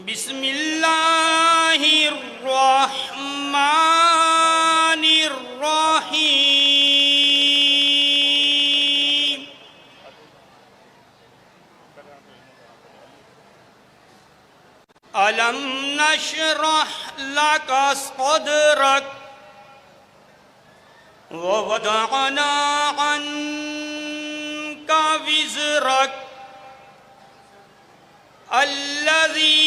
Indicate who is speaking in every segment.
Speaker 1: बिस्मिल्लाहिर्रहमानिर्रहीम। अलम नशरह लका सदरक व वदअना अन्का विज़रक अल्लज़ी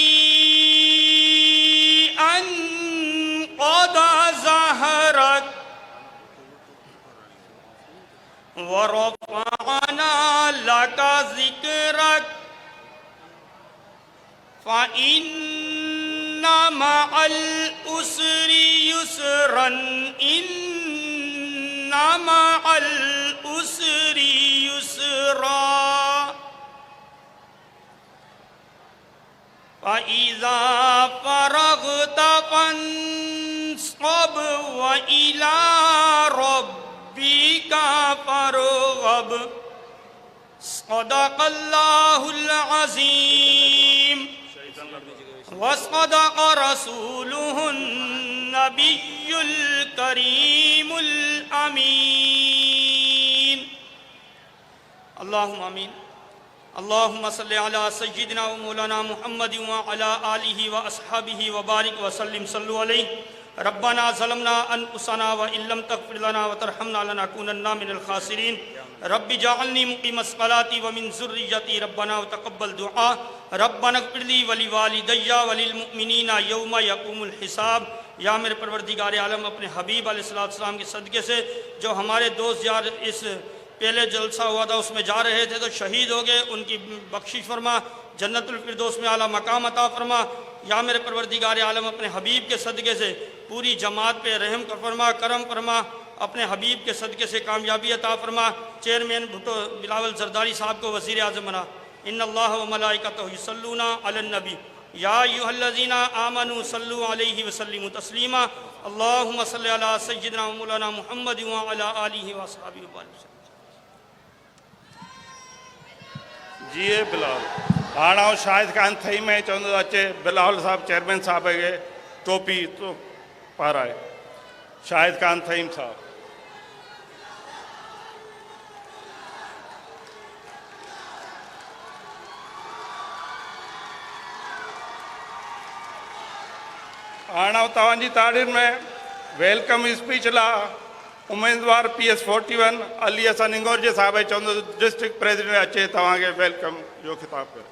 Speaker 1: अन्क़द ज़हरक व रफ़अना लका ज़िक्रक फ़इन्न मअल उसरि युस्रन इन्न मअल उसरि युस्रा फ़इज़ा फ़रग़त फ़ंसब व इला रब्बिका फ़रग़ब। सदक़ल्लाहुल अज़ीम व सदक़ रसूलुहुन नबियुल करीमुल अमीन। अल्लाहुम्मा आमीन। अल्लाहुम्मा सल्लि अला सय्यिदिना व मौलाना मुहम्मद व अला आलिहि व अस्हाबिहि व बारिक व सल्लिम। सल्लु अलैहि। रब्बना ज़लमना अनफुसना व इल्लम तग़फिर लना व तरहमना लनकूनन्ना मिनल खासिरीन। रब्बि जअलनी मुक़ीमस्सलाति व मिन ज़ुर्रिय्यती रब्बना व तक़ब्बल दुआ। रब्बना इग़फ़िर ली व लिवालिदैया व लिलमुअ्मिनीना यौम यक़ूमुल हिसाब। या मेरे परवरदिगार आलम, अपने हबीब अलैहिस्सलाम के सदक़े से जो हमारे दोस्त यार इस पहले जलसा हुआ था उसमें जा रहे थे तो शहीद हो गए, उनकी बख्शिश फरमा, जन्नतुल फिरदौस में आला मकाम अता फरमा। या मेरे परवरदिगार आलम, अपने हबीब के सदक़े से पूरी जमात पे रहम फरमा, करम फरमा, अपने हबीब के सदक़े से कामयाबी अता फरमा। चेयरमैन भुट्टो बिलावल जरदारी साहब को वज़ीर आज़म बना। इन्नल्लाह व मलाइकतहु युसल्लूना अलन नबी या अय्युहल्लज़ीना आमनू सल्लु अलैहि व सल्लिमू तस्लीमा। अल्लाहुम्मा सल्लि अला सय्यिदिना व मौलाना मुहम्मद व अला आलिहि व अस्हाबिहि व बारिक।
Speaker 2: जी बिलाल हाणे आउं शाहिद ख़ान थई में चवंदो अचे बिलावल साहब चेयरमैन साहब खे टोपी तो पाराए। शाहिद ख़ान थईम साहब। हाणे तव्हांजी तारीफ़ में वेलकम स्पीच लाइ उम्मीदवार PS41 अली हसन इंगोरजे साहब चवंदो डिस्ट्रिक्ट प्रेसिडेंट अचे तव्हांखे वेलकम जो ख़िताब करे।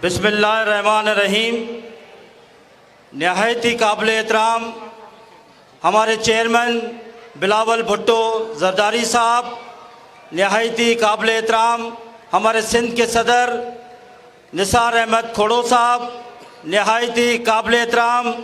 Speaker 3: बिस्मिल्लाहिर्रहमानिर्रहीम। नहायती काबिल एहतराम हमारे चेयरमैन बिलावल भुट्टो जरदारी साहब, नहायती काबिल एहतराम हमारे सिंध के सदर निसार अहमद खोड़ो साहब, नहायती काबिल एहतराम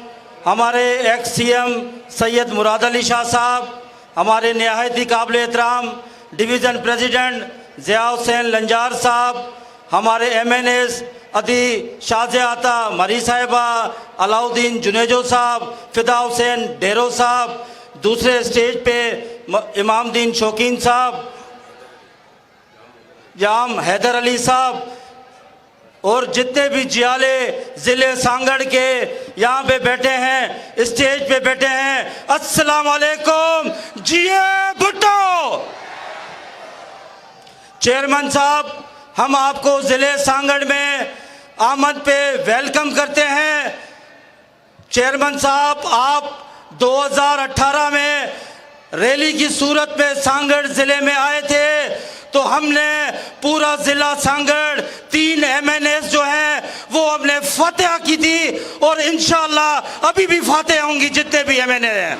Speaker 3: हमारे एक्स CM सैयद मुराद अली शाह साहब, हमारे नहायती काबिल एहतराम डिवीज़न प्रेसिडेंट ज़िया हुसैन लंजार साहब, हमारे MNS अदी शाहज़ियाता मरी साहिबा, अलाउद्दीन जुनेजो साहब, फ़िदा हुसैन डेरो साहब, दूसरे स्टेज पे इमामदीन शौकीन साहब, जाम हैदर अली साहब और जितने भी जियाले ज़िले सांगड़ के यहाँ पे बैठे हैं, स्टेज पे बैठे हैं, अस्सलाम वालेकुम। जिए भुट्टो। चेयरमैन साहब, हम आपको ज़िले सांगड़ में आमद पे वेलकम करते हैं। चेयरमैन साहब, आप 2018 में रैली की सूरत में सांगड़ ज़िले में आए थे तो हमने पूरा ज़िला सांगड़ 3 MNS जो हैं वो हमने फतेह की थी और इंशाअल्लाह अभी भी फतेह होंगी जितने भी MNA हैं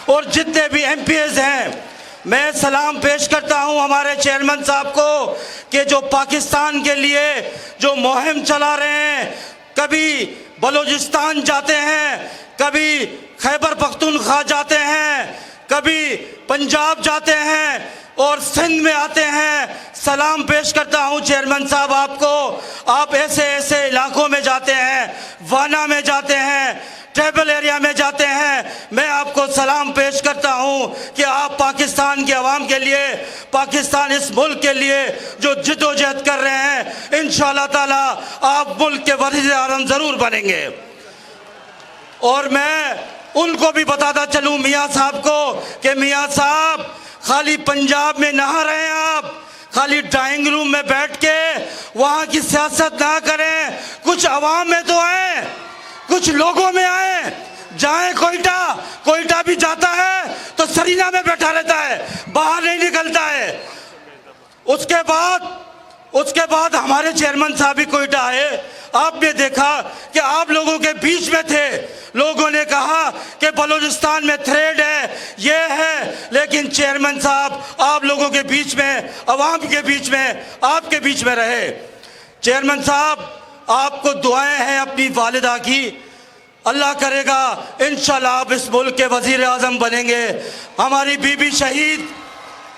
Speaker 3: और जितने भी MPs हैं। मैं सलाम पेश करता हूं हमारे चेयरमैन साहब को कि जो पाकिस्तान के लिए जो मुहिम चला रहे हैं, कभी बलूचिस्तान जाते हैं, कभी खैबर पख्तूनख्वा जाते हैं, कभी पंजाब जाते हैं और सिंध में आते हैं। सलाम पेश करता हूं चेयरमैन साहब आपको। आप ऐसे ऐसे इलाकों में जाते हैं, वाना में जाते हैं, ट्राइबल एरिया में जाते हैं। मैं आपको सलाम पेश करता हूं कि आप पाकिस्तान के अवाम के लिए, पाकिस्तान इस मुल्क के लिए जो जिद्दोजहद कर रहे हैं, इंशाअल्लाह ताला आप मुल्क के वज़ीर आज़म ज़रूर बनेंगे। और मैं उनको भी बताता चलूँ मियाँ साहब को कि मियाँ साहब खाली पंजाब में नहा रहे हैं, आप खाली ड्राइंग रूम में बैठ के वहाँ की सियासत ना करें, कुछ अवाम में तो आए, कुछ लोगों में आए। जाए कोयटा भी जाता है तो सरीना में बैठा रहता है, बाहर नहीं निकलता है। उसके बाद हमारे चेयरमैन साहब भी कोयटा आए। आपने देखा कि आप लोगों के बीच में थे, लोगों ने कहा कि बलूचिस्तान में थ्रेड है, ये है, लेकिन चेयरमैन साहब आप लोगों के बीच में, अवाम के बीच में, आपके बीच में रहे। चेयरमैन साहब आपको दुआएं हैं अपनी वालिदा की, अल्लाह करेगा इंशाल्लाह आप इस मुल्क के वज़ीर आज़म बनेंगे। हमारी बीबी शहीद,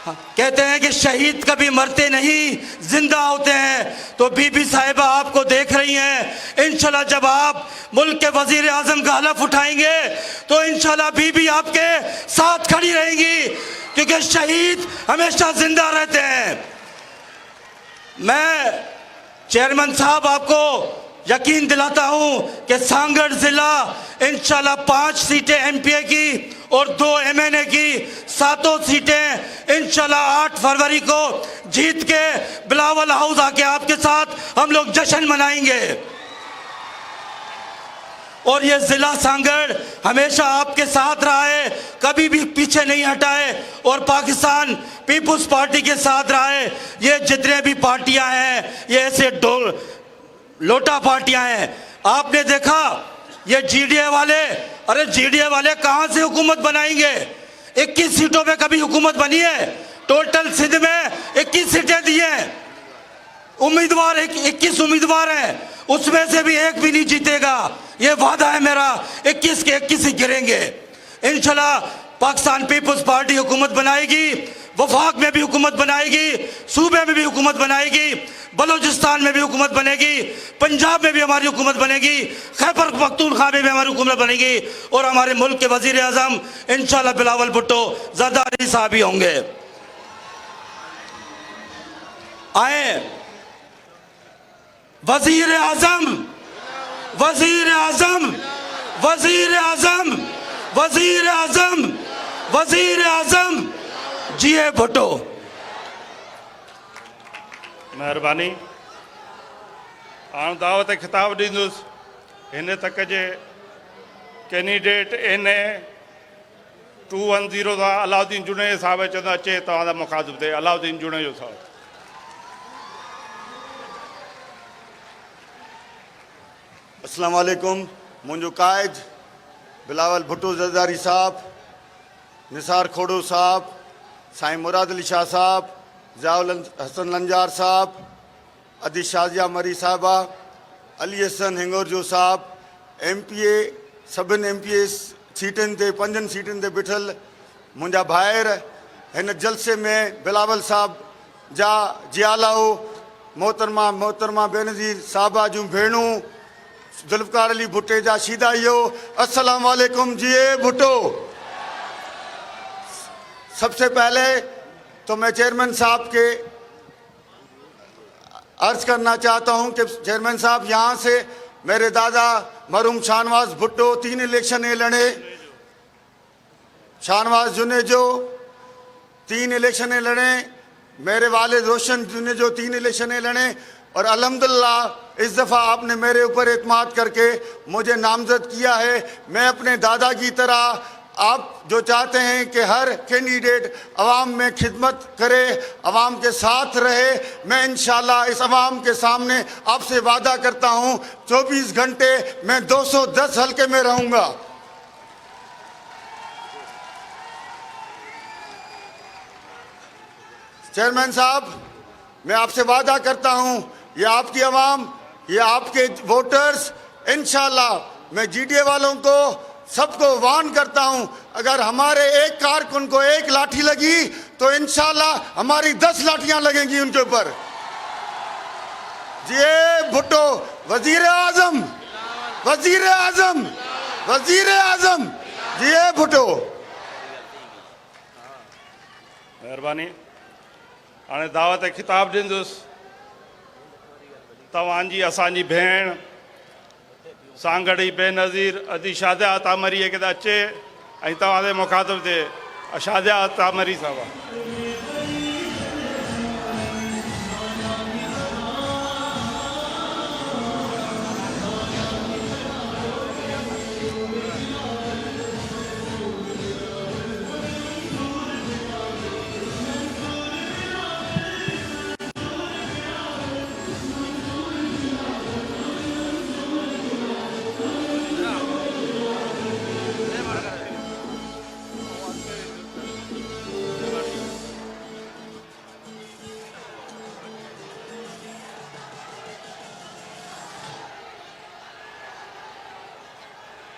Speaker 3: कहते हैं कि शहीद कभी मरते नहीं, जिंदा होते हैं। तो बीबी साहिबा आपको देख रही हैं, इंशाल्लाह जब आप मुल्क के वज़ीर आज़म का हलफ उठाएंगे तो इंशाल्लाह बीबी आपके साथ खड़ी रहेंगी, क्योंकि शहीद हमेशा जिंदा रहते हैं। मैं चेयरमैन साहब आपको यकीन दिलाता हूं कि सांगड़ जिला इंशाल्लाह 5 सीटें एमपीए की और 2 एमएनए की, 7 सीटें इंशाल्लाह 8 फरवरी को जीत के बिलावल हाउस आके आपके साथ हम लोग जश्न मनाएंगे। और ये जिला सांगड़ हमेशा आपके साथ रहा है, कभी भी पीछे नहीं हटा है और पाकिस्तान पीपुल्स पार्टी के साथ रहा है। ये जितने भी पार्टियां हैं ये ऐसे लोटा पार्टियां हैं। आपने देखा ये जीडीए वाले, अरे जीडीए वाले कहां से हुकूमत बनाएंगे? 21 सीटों पे कभी हुकूमत बनी है? टोटल सिंध में 21 सीटें दी हैं, उम्मीदवार 21 उम्मीदवार हैं, उसमें से भी एक भी नहीं जीतेगा। ये वादा है मेरा, 21 के 21 ही गिरेंगे। इंशाल्लाह पाकिस्तान पीपुल्स पार्टी हुकूमत बनाएगी, वफाक में भी हुकूमत बनाएगी, सूबे में भी हुकूमत बनाएगी, बलूचिस्तान में भी हुकूमत बनेगी, पंजाब में भी हमारी हुकूमत बनेगी, खैबर पख्तूनख्वा में भी हमारी हुकूमत बनेगी। और हमारे मुल्क के वज़ीर आज़म इंशाल्लाह बिलावल भुट्टो ज़रदारी साहब ही होंगे। आए वज़ीर आज़म, वज़ीर आज़म, वज़ीर आज़म, वज़ीर आज़म, वज़ीर आज़म जीए भुट्टो।
Speaker 2: महिरबानी। हाणे दावत खिताब ॾींदुसि हिन तक जे कैंडिडेट NA 210 सां अलाउद्दीन जुनेजो साहिब चवंदा अचे तव्हां मुखातिब थिए। अलाउद्दीन जुनेजो साहिब।
Speaker 4: अस्सलाम वालेकुम। मुंहिंजो क़ाइद बिलावल भुट्टो ज़रदारी साहब, निसार खोड़ो साहब, साईं मुराद अली शाह साहब, ज़ियाउल हसन लंजार साहब, अदी शाजिया मरी साहिबा, अली हसन हिंगोरजो साहब, MPA सभिनी MPA सीटनि ते 5 सीटनि ते बीठल मुंहिंजा भाइर, हिन जलसे में बिलावल साहब जा जियालाओ, मोहतरमा बेनज़ीर साहिबा जूं भेणूं, जुल्फ़कार अली भुट्टे जा शीदाइयो, अस्सलाम वालेकुम जीए भुट्टो। सबसे पहले तो मैं चेयरमैन साहब के अर्ज करना चाहता हूं कि चेयरमैन साहब यहाँ से मेरे दादा मरहूम शाहनवाज भुट्टो 3 इलेक्शन लड़े, शाहनवाज जुनेजो 3 इलेक्शन लड़े, मेरे वालिद रोशन जुनेजो 3 इलेक्शन लड़े। और अल्हम्दुलिल्लाह इस दफ़ा आपने मेरे ऊपर एतमाद करके मुझे नामजद किया है। मैं अपने दादा की तरह, आप जो चाहते हैं कि हर कैंडिडेट अवाम में खिदमत करे, अवाम के साथ रहे, मैं इंशाल्लाह इस अवाम के सामने आपसे वादा करता हूं 24 घंटे मैं 210 हल्के में रहूंगा। चेयरमैन साहब, मैं आपसे वादा करता हूं, ये आपकी अवाम, ये आपके वोटर्स, इंशाल्लाह मैं जीडीए वालों को सबको वार्न करता हूं, अगर हमारे एक कारकुन को 1 लाठी लगी तो इंशाल्लाह हमारी 10 लाठियां लगेंगी उनके ऊपर। जी भुट्टो वजीर आजम, वजीर आजम, वजीर आजम, जी भुट्टो।
Speaker 2: महिरबानी। हाणे दावत खिताब ॾींदुसि तव्हांजी असांजी भेण सांगड़ी बेनज़ीर अदी शादिया तामरी के अचे ऐं तव्हांजे मुखातिब ते शादिया तामरी साहब।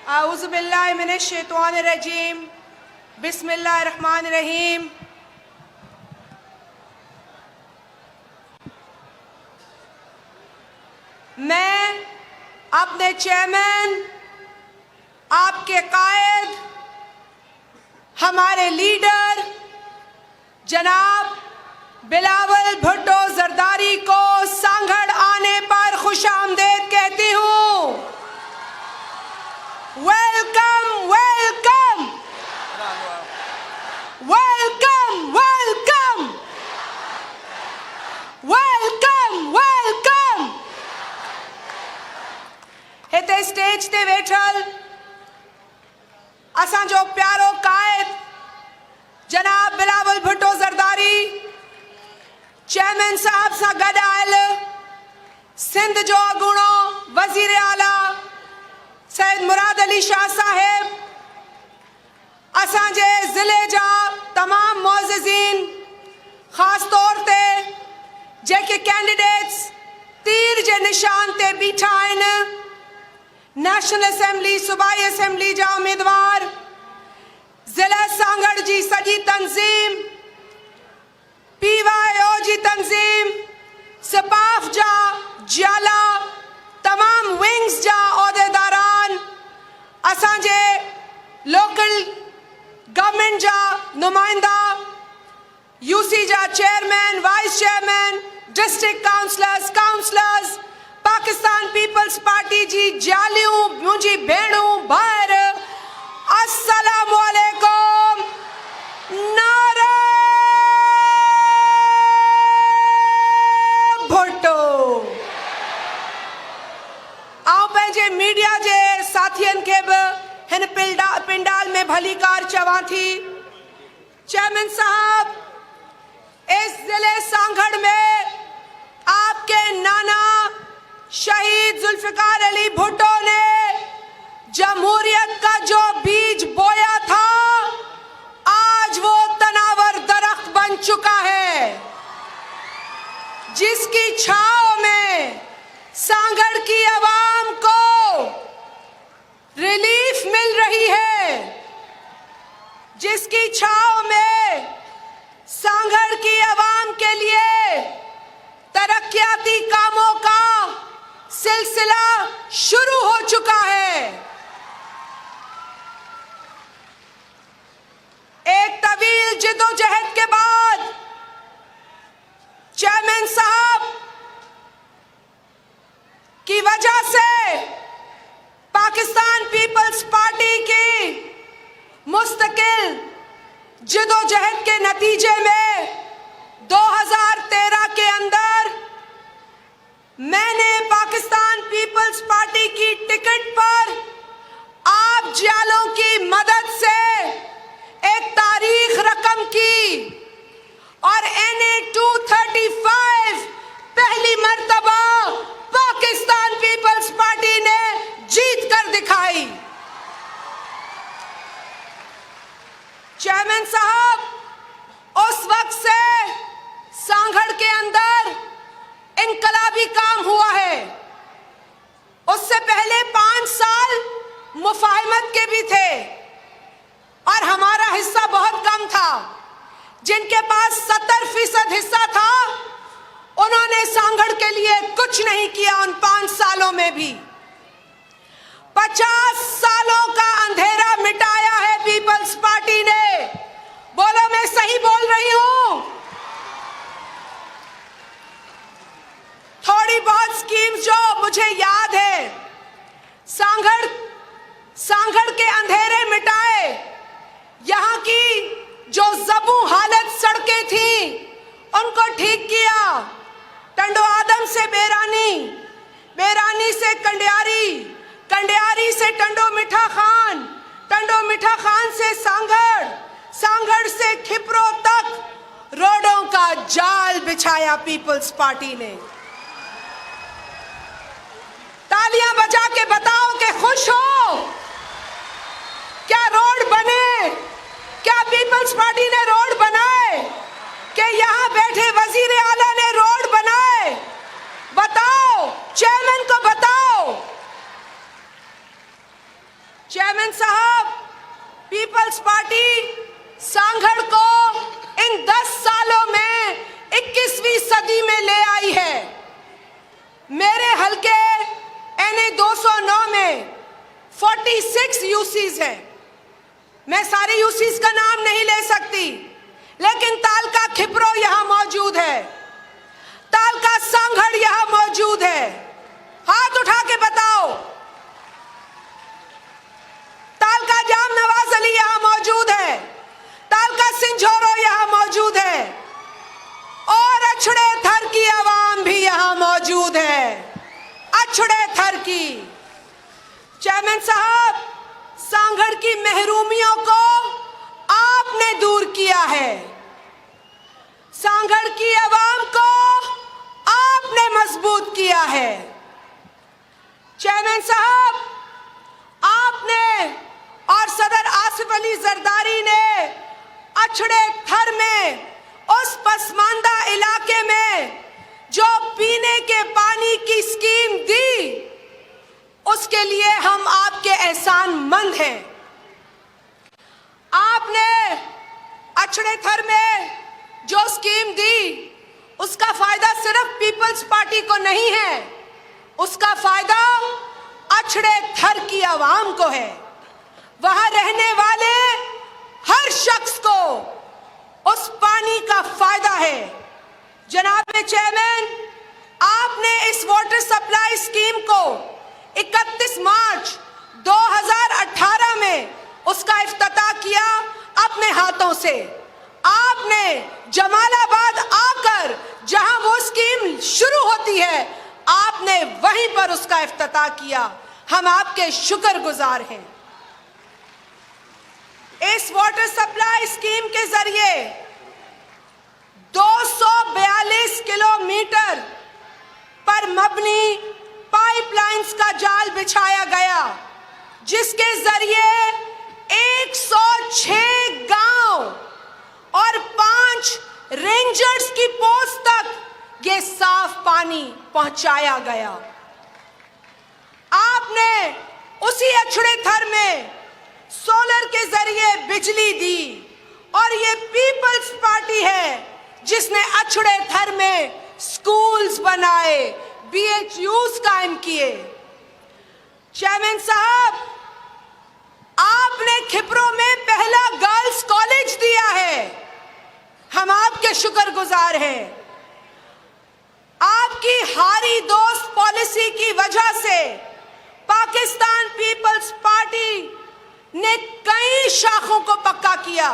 Speaker 5: आऊज़ुबिल्लाहि मिनश्शैतानिर्रजीम बिस्मिल्लाहिर्रहमानिर्रहीम। मैं अपने चेयरमैन, आपके कायद, हमारे लीडर जनाब बिलावल भुट्टो जरदारी को सांगड़ आने पर खुशामदीद कहती हूँ। Welcome welcome welcome welcome welcome welcome. हिते स्टेज ते वेठल असांजो प्यारो कायद जनाब बिलावल भुट्टो जरदारी, चेयरमैन साहब सां गॾु आयल सिंध जो अॻूणो वज़ीर आला सैयद मुराद अली शाह साहिब, असांजे ज़िले जा तमाम मोअज़्ज़िज़ीन, ख़ास तौर ते जेके कैंडिडेट्स तीर जे निशान ते बीठा आहिनि, नेशनल असेंबली सूबाई असेंबली जा उम्मीदवार, ज़िला सांगड़ जी सॼी तंज़ीम, PYO जी तंज़ीम, सिपाफ जा जाला, तमाम विंग्स जा उहदेदारान, असांजे लोकल गवर्नमेंट जा नुमाइंदा, UC जा chairman, vice chairman, district councillors, Pakistan Peoples Party जी जालियूं, मुंहिंजी भेणूं भाउर, अस्सलामु अलैकुम। नारा भुट्टो। आउं पंहिंजे मीडिया जे साथियनि खे बि हिन पिंडाल में भली कार चवां थी। चेयरमैन साहब, इस जिले सांगड़ में आपके नाना शहीद जुल्फिकार अली भुट्टो ने जमहूरियत का जो बीज बोया था, आज वो तनावर दरख्त बन चुका है, जिसकी छांव में सांगड़ की आवाम को रिलीफ मिल रही है, जिसकी छांव में सांगड़ की आवाम के लिए तरक्याती कामों का सिलसिला शुरू हो चुका है। एक तवील जिद्दोजहद के बाद चेयरमैन साहब की वजह से पाकिस्तान पीपल्स पार्टी की मुस्तकिल जिद्दोजहद के नतीजे में 2013 के अंदर मैंने पाकिस्तान पीपल्स पार्टी की टिकट पर आप जालों की मदद से एक तारीख रकम की और NA 235 पहली मर्तबा पाकिस्तान पीपल्स पार्टी ने जीत कर दिखाई। चेयरमैन साहब, उस वक्त से सांगड़ के अंदर इनकलाबी काम हुआ है। उससे पहले 5 साल मुफाहिमत के भी थे और हमारा हिस्सा बहुत कम था। जिनके पास 70% हिस्सा था, उन्होंने सांगड़ के लिए कुछ नहीं किया उन 5 सालों में भी। 50 सालों का अंधेरा मिटाया है पीपल्स पार्टी ने। बोलो, मैं सही बोल रही हूं? थोड़ी बहुत स्कीम मुझे याद है, सांगड़ के अंधेरे मिटाए, यहाँ की जो जबू हालत सड़कें थी उनको ठीक किया। टंडो आदम से बेरानी, बेरानी से कंडियारी, कंडियारी से टंडो मिठा खान, टंडो मिठा खान से सांगड़, सांगड़ से खिपरो तक रोडों का जाल बिछाया पीपल्स पार्टी ने। तालियां बजा के बताओ कि खुश हो। क्या रोड बने? क्या पीपल्स पार्टी ने रोड बनाए? कि यहां बैठे वजीर आला ने रोड बनाए? बताओ, चेयरमैन को बताओ। चेयरमैन साहब, पीपल्स पार्टी सांगड़ को इन 10 सालों में 21वीं सदी में ले आई है। मेरे हलके NA 209 में 46 यूसीज हैं। मैं सारे यूसीज का नाम नहीं ले सकती, लेकिन तालका खिपरो यहां मौजूद है, तालका सांगड़ यहां मौजूद है। हाथ उठा के बताओ। तालका जाम नवाज अली यहां मौजूद है, तालका सिंझोरो यहां मौजूद है, और अछड़े थर की आवाम भी यहां मौजूद है, अछड़े थर की। चेयरमैन साहब, सांगड़ की महरूमियों को आपने दूर किया है, सांगड़ की आवाम को आपने मजबूत किया है। चेयरमैन साहब, आपने और सदर आसिफ अली जरदारी ने अछड़े थर में, उस पसमानदा इलाके में जो पीने के पानी की स्कीम दी, उसके लिए हम आपके एहसानमंद हैं। आपने अछड़े थर में जो स्कीम दी, उसका फायदा सिर्फ पीपल्स पार्टी को नहीं है, उसका फायदा अछड़े थर की आवाम को है। वहां रहने वाले हर शख्स को उस पानी का फायदा है। जनाब चेयरमैन, आपने इस वाटर सप्लाई स्कीम को 31 मार्च 2018 में उसका इफ्तिताह किया अपने हाथों से। आपने जमालाबाद आकर जहां वो स्कीम शुरू होती है, आपने वहीं पर उसका इफ्तिताह किया। हम आपके शुक्रगुजार हैं। इस वाटर सप्लाई स्कीम के जरिए 242 किलोमीटर पर मबनी पाइपलाइंस का जाल बिछाया गया, जिसके जरिए 106 गांव और 5 रेंजर्स की पोस्ट तक ये साफ पानी पहुंचाया गया। आपने उसी अछड़े थर में सोलर के जरिए बिजली दी, और ये पीपल्स पार्टी है जिसने अछड़े थर में स्कूल्स बनाए, BHUs कायम किए। चेयरमैन साहब, आपने खिपरो में पहला गर्ल्स कॉलेज दिया है, हम आपके शुक्रगुजार हैं। आपकी हारी दोस्त पॉलिसी की वजह से पाकिस्तान पीपल्स पार्टी ने कई शाखों को पक्का किया।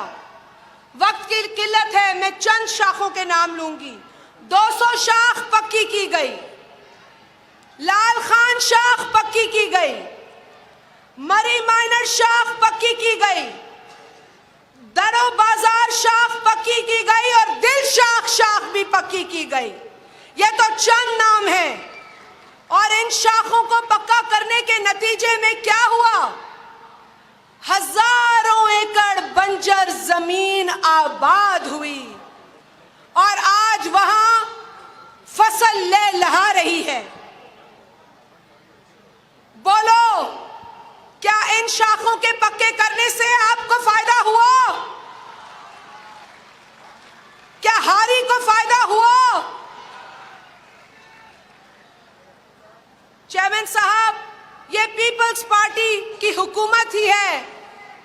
Speaker 5: वक्त की किल्लत है, मैं चंद शाखों के नाम लूंगी। 200 शाख पक्की की गई, लाल खान शाख पक्की की गई, मरी माइनर शाख पक्की की गई, दरो बाजार शाख पक्की की गई, और दिल शाख भी पक्की की गई। ये तो चंद नाम हैं। और इन शाखों को पक्का करने के नतीजे में क्या हुआ? हजारों एकड़ बंजर जमीन आबाद हुई, और आज वहां फसल लहलहा रही है। बोलो, क्या इन शाखों के पक्के करने से आपको फायदा हुआ? क्या हारी को फायदा हुआ? चेयरमैन साहब, ये पीपल्स पार्टी की हुकूमत ही है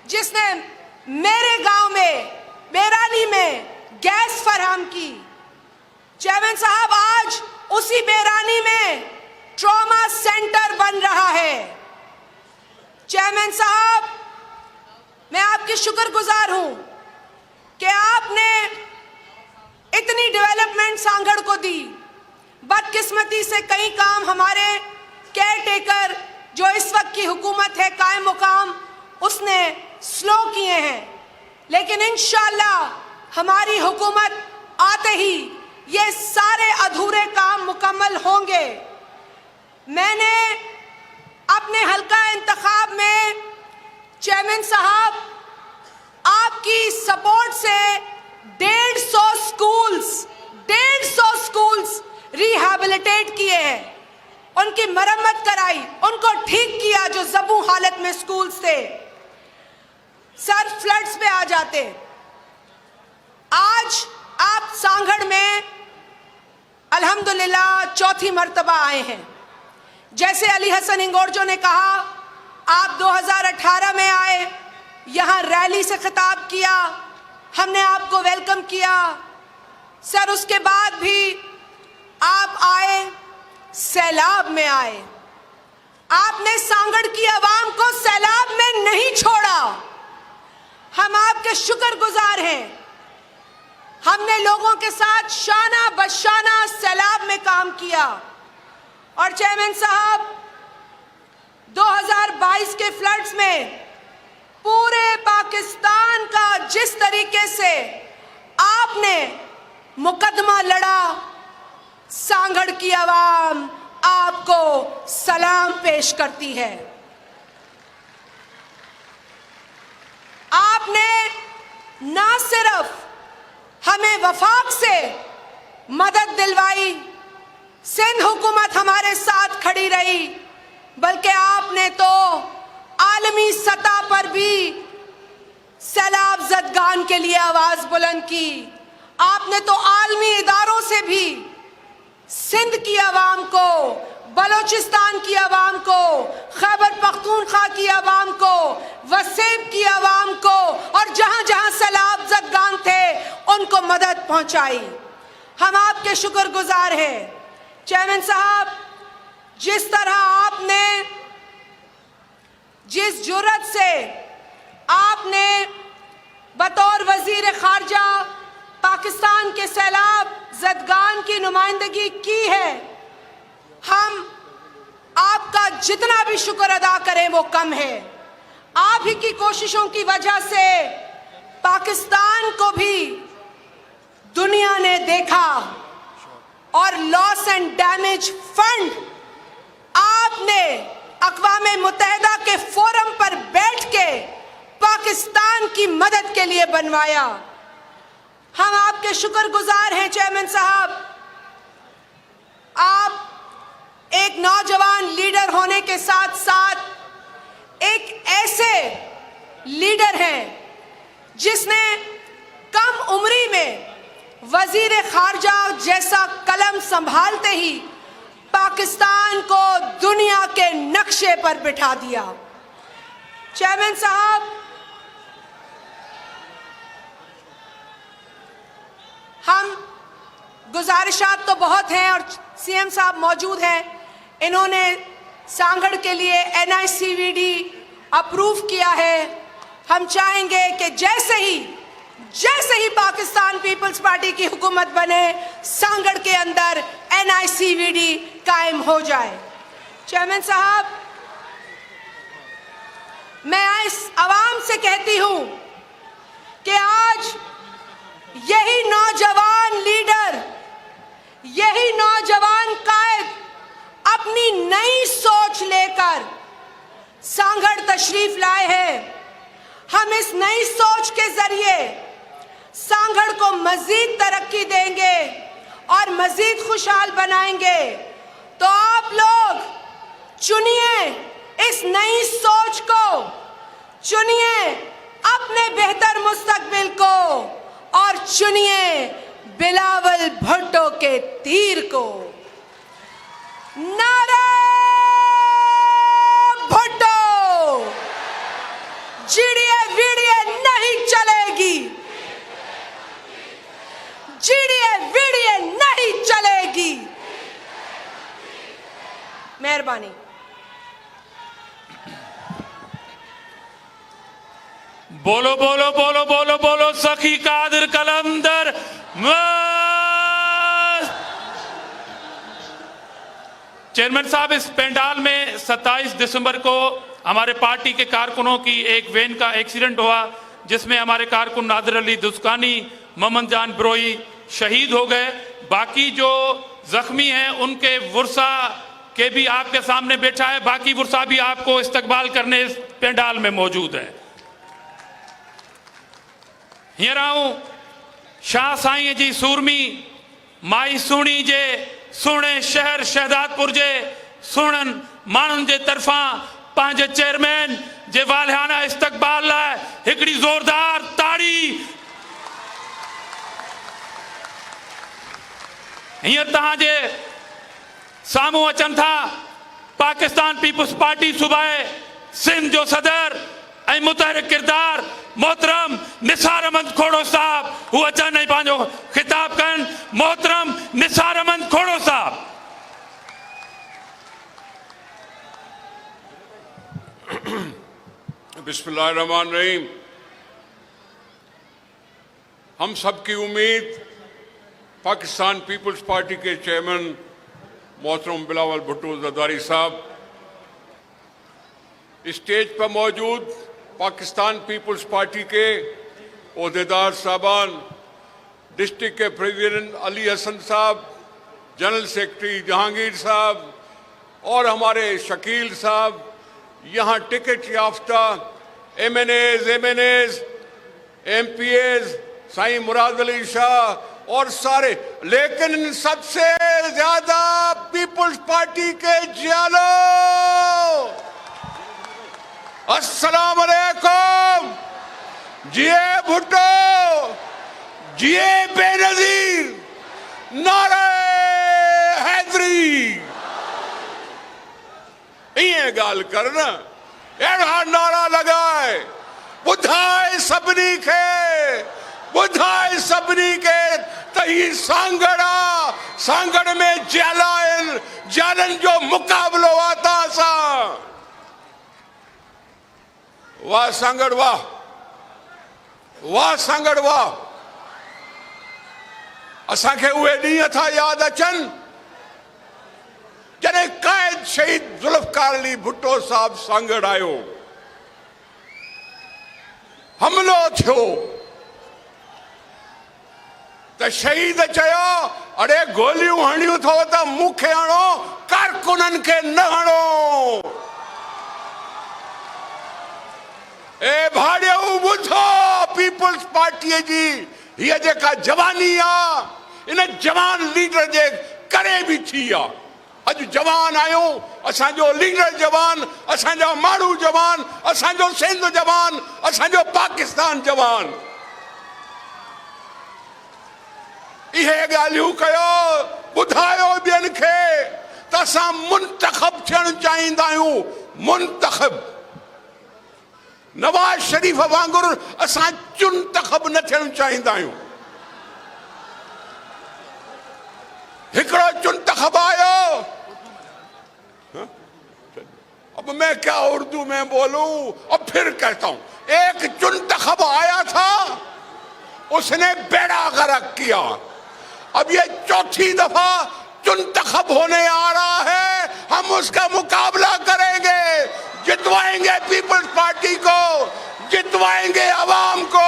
Speaker 5: जिसने मेरे गांव में, बेरानी में गैस फराहम की। चेयरमैन साहब, आज उसी बेरानी में ट्रॉमा चेयरमैन साहब, मैं आपकी शुक्रगुजार हूं कि आपने इतनी डेवलपमेंट सांगड़ को दी। बदकिस्मती से कई काम हमारे केयर टेकर जो इस वक्त की हुकूमत है कायम मुकाम, उसने स्लो किए हैं, लेकिन इंशाअल्लाह हमारी हुकूमत आते ही ये सारे अधूरे काम मुकम्मल होंगे। मैंने अपने हल्का इंतखाब में चेयरमैन साहब आपकी सपोर्ट से 150 स्कूल्स रिहैबिलिटेट किए हैं, उनकी मरम्मत कराई, उनको ठीक किया जो जबू हालत में स्कूल्स थे। सर फ्लड्स पे आ जाते। आज आप सांगड़ में अल्हम्दुलिल्लाह चौथी मर्तबा आए हैं। जैसे अली हसन इंगोरजो ने कहा, आप 2018 में आए, यहां रैली से खिताब किया, हमने आपको वेलकम किया। सर उसके बाद भी आप आए, सैलाब में आए, आपने सांगड़ की आवाम को सैलाब में नहीं छोड़ा। हम आपके शुक्रगुजार हैं। हमने लोगों के साथ शाना बशाना सैलाब में काम किया। और चेयरमैन साहब, 2022 के फ्लड्स में पूरे पाकिस्तान का जिस तरीके से आपने मुकदमा लड़ा, सांगड़ की आवाम आपको सलाम पेश करती है। आपने ना सिर्फ हमें वफाक से मदद दिलवाई, सिंध हुकूमत हमारे साथ खड़ी रही, बल्कि आपने तो आलमी सतह पर भी सैलाब ज़दगान के लिए आवाज बुलंद की। आपने तो आलमी इदारों से भी सिंध की आवाम को, बलोचिस्तान की आवाम को, खैबर पख्तूनख्वा की आवाम को, वसेब की आवाम को और जहां जहां सैलाब ज़दगान थे उनको मदद पहुंचाई। हम आपके शुक्रगुजार हैं। चेयरमैन साहब, जिस तरह आपने, जिस जुर्रत से आपने बतौर वजीर खारजा पाकिस्तान के सैलाब ज़दगान की नुमाइंदगी की है, हम आपका जितना भी शुक्र अदा करें वो कम है। आप ही की कोशिशों की वजह से पाकिस्तान को भी दुनिया ने देखा और लॉस एंड डैमेज फंड आपने अक़वाम मुत्तहिदा के फोरम पर बैठ के पाकिस्तान की मदद के लिए बनवाया। हम आपके शुक्रगुजार हैं चेयरमैन साहब। आप एक नौजवान लीडर होने के साथ साथ एक ऐसे लीडर हैं जिसने कम उम्री में वजीर खारजा जैसा कलम संभालते ही पाकिस्तान को दुनिया के नक्शे पर बिठा दिया। चेयरमैन साहब, हम गुजारिशात तो बहुत हैं और सीएम साहब मौजूद हैं, इन्होंने सांगड़ के लिए NICVD अप्रूव किया है। हम चाहेंगे कि जैसे ही पाकिस्तान पीपल्स पार्टी की हुकूमत बने, सांगड़ के अंदर NICVD कायम हो जाए। चेयरमैन साहब, मैं इस आवाम से कहती हूं कि आज यही नौजवान लीडर, यही नौजवान कायद अपनी नई सोच लेकर सांगड़ तशरीफ लाए हैं। हम इस नई सोच के जरिए सांगड़ को मजीद तरक्की देंगे और मजीद खुशहाल बनाएंगे। तो आप लोग चुनिए इस नई सोच को, चुनिए अपने बेहतर मुस्तकबिल को और चुनिए बिलावल भुट्टो के तीर को। नारे भुट्टो, जीडीए वीडीए नहीं चलेगी, जीडीए वीडीए नहीं चलेगी। मेहरबानी।
Speaker 6: बोलो बोलो बोलो बोलो बोलो सखी कादिर कलंदर चेयरमैन साहब, इस पंडाल में 27 दिसंबर को हमारे पार्टी के कारकुनों की एक वैन का एक्सीडेंट हुआ, जिसमें हमारे कारकुन नादिर अली दुस्कानी, मोहम्मद जान ब्रोई शहीद हो गए। बाकी जो जख्मी हैं उनके वर्सा के भी आपके सामने बैठा है, बाकी वर्सा भी आपको इस्तकबाल करने इस पंडाल में मौजूद है। हींअर आऊं शाह साईं जी सूरमी माई सुणी जे सुणे शहर शहदादपुर जे सुणन माण्हुनि जे तरफां पंहिंजे चेयरमैन जे वालिहाना इस्तकबाल लाइ हिकिड़ी ज़ोरदार ताड़ी। हींअर तव्हांजे साम्हूं अचनि था पाकिस्तान पीपुल्स पार्टी सूबाए सिंध जो सदर ऐं मुतहरिक किरदार मोहतरम निसार अहमद खोड़ो साहब, हू अचनि ऐं पंहिंजो खिताब कनि। मोहतरम निसार अहमद खोड़ो साहब।
Speaker 7: बिस्मिल्लाहिर्रहमानिर्रहीम। हम सब की उम्मीद पाकिस्तान पीपल्स पार्टी के चेयरमैन मोहतरम बिलावल भुट्टो जरदारी साहब, स्टेज पर मौजूद पाकिस्तान पीपल्स पार्टी के ओहदेदार साहबान, डिस्ट्रिक्ट के प्रेसिडेंट अली हसन साहब, जनरल सेक्रेटरी जहांगीर साहब और हमारे शकील साहब, यहाँ टिकट याफ्ता एमएनएज, एमपीएज, साईं मुराद अली शाह और सारे, लेकिन इन सबसे ज्यादा पीपल्स पार्टी के जियालो, अस्सलाम वालेकुम। जिए भुट्टो, जिए बेनजीर, नारे हैदरी। इं गाल करना अड़ा नारा लगाए बुधाए सभिनी के तही सांगड़ा, सांगड़ में जालन जो मुकाबलो आता सा। वाह सांगड़ वाह, वाह सांगड़ वाह। असांखे उहे ॾींहं था याद अचनि जॾहिं क़ाइद शहीद जुल्फकार अली भुट्टो साहब सांगड़ आयो, हमलो थियो त शहीद चयो अड़े गोलियूं हणियूं थो त मूंखे हणो, कारकुननि खे न हणो। ए भाड़ियो ॿुधो, पीपल्स पार्टीअ जी हीअ जेका जवानी आ, इन जवान लीडर जे करे बि थी आ। अॼु जवान आहियूं, असांजो लीडर जवान, असांजा माण्हू जवान, असांजो सिंध जवान, असांजो पाकिस्तान जवान। इहे ॻाल्हियूं कयो, ॿुधायो ॿियनि खे त असां मुंतखब थियणु चाहींदा आहियूं। मुंतखब नवाज शरीफ वांगुरु असां चुनतखब न थियणु चाहींदा आहियूं। हिकिड़ो चुनतखब आयो, अब मैं क्या उर्दू में बोलूं, अब फिर कहता हूं, एक चुनतखब आया था, उसने बेड़ा गर्क किया। अब ये चौथी दफा चुनतखब होने आ रहा है, हम उसका मुकाबला करेंगे, जितवाएंगे पीपल्स पार्टी को, जितवाएंगे अवाम को।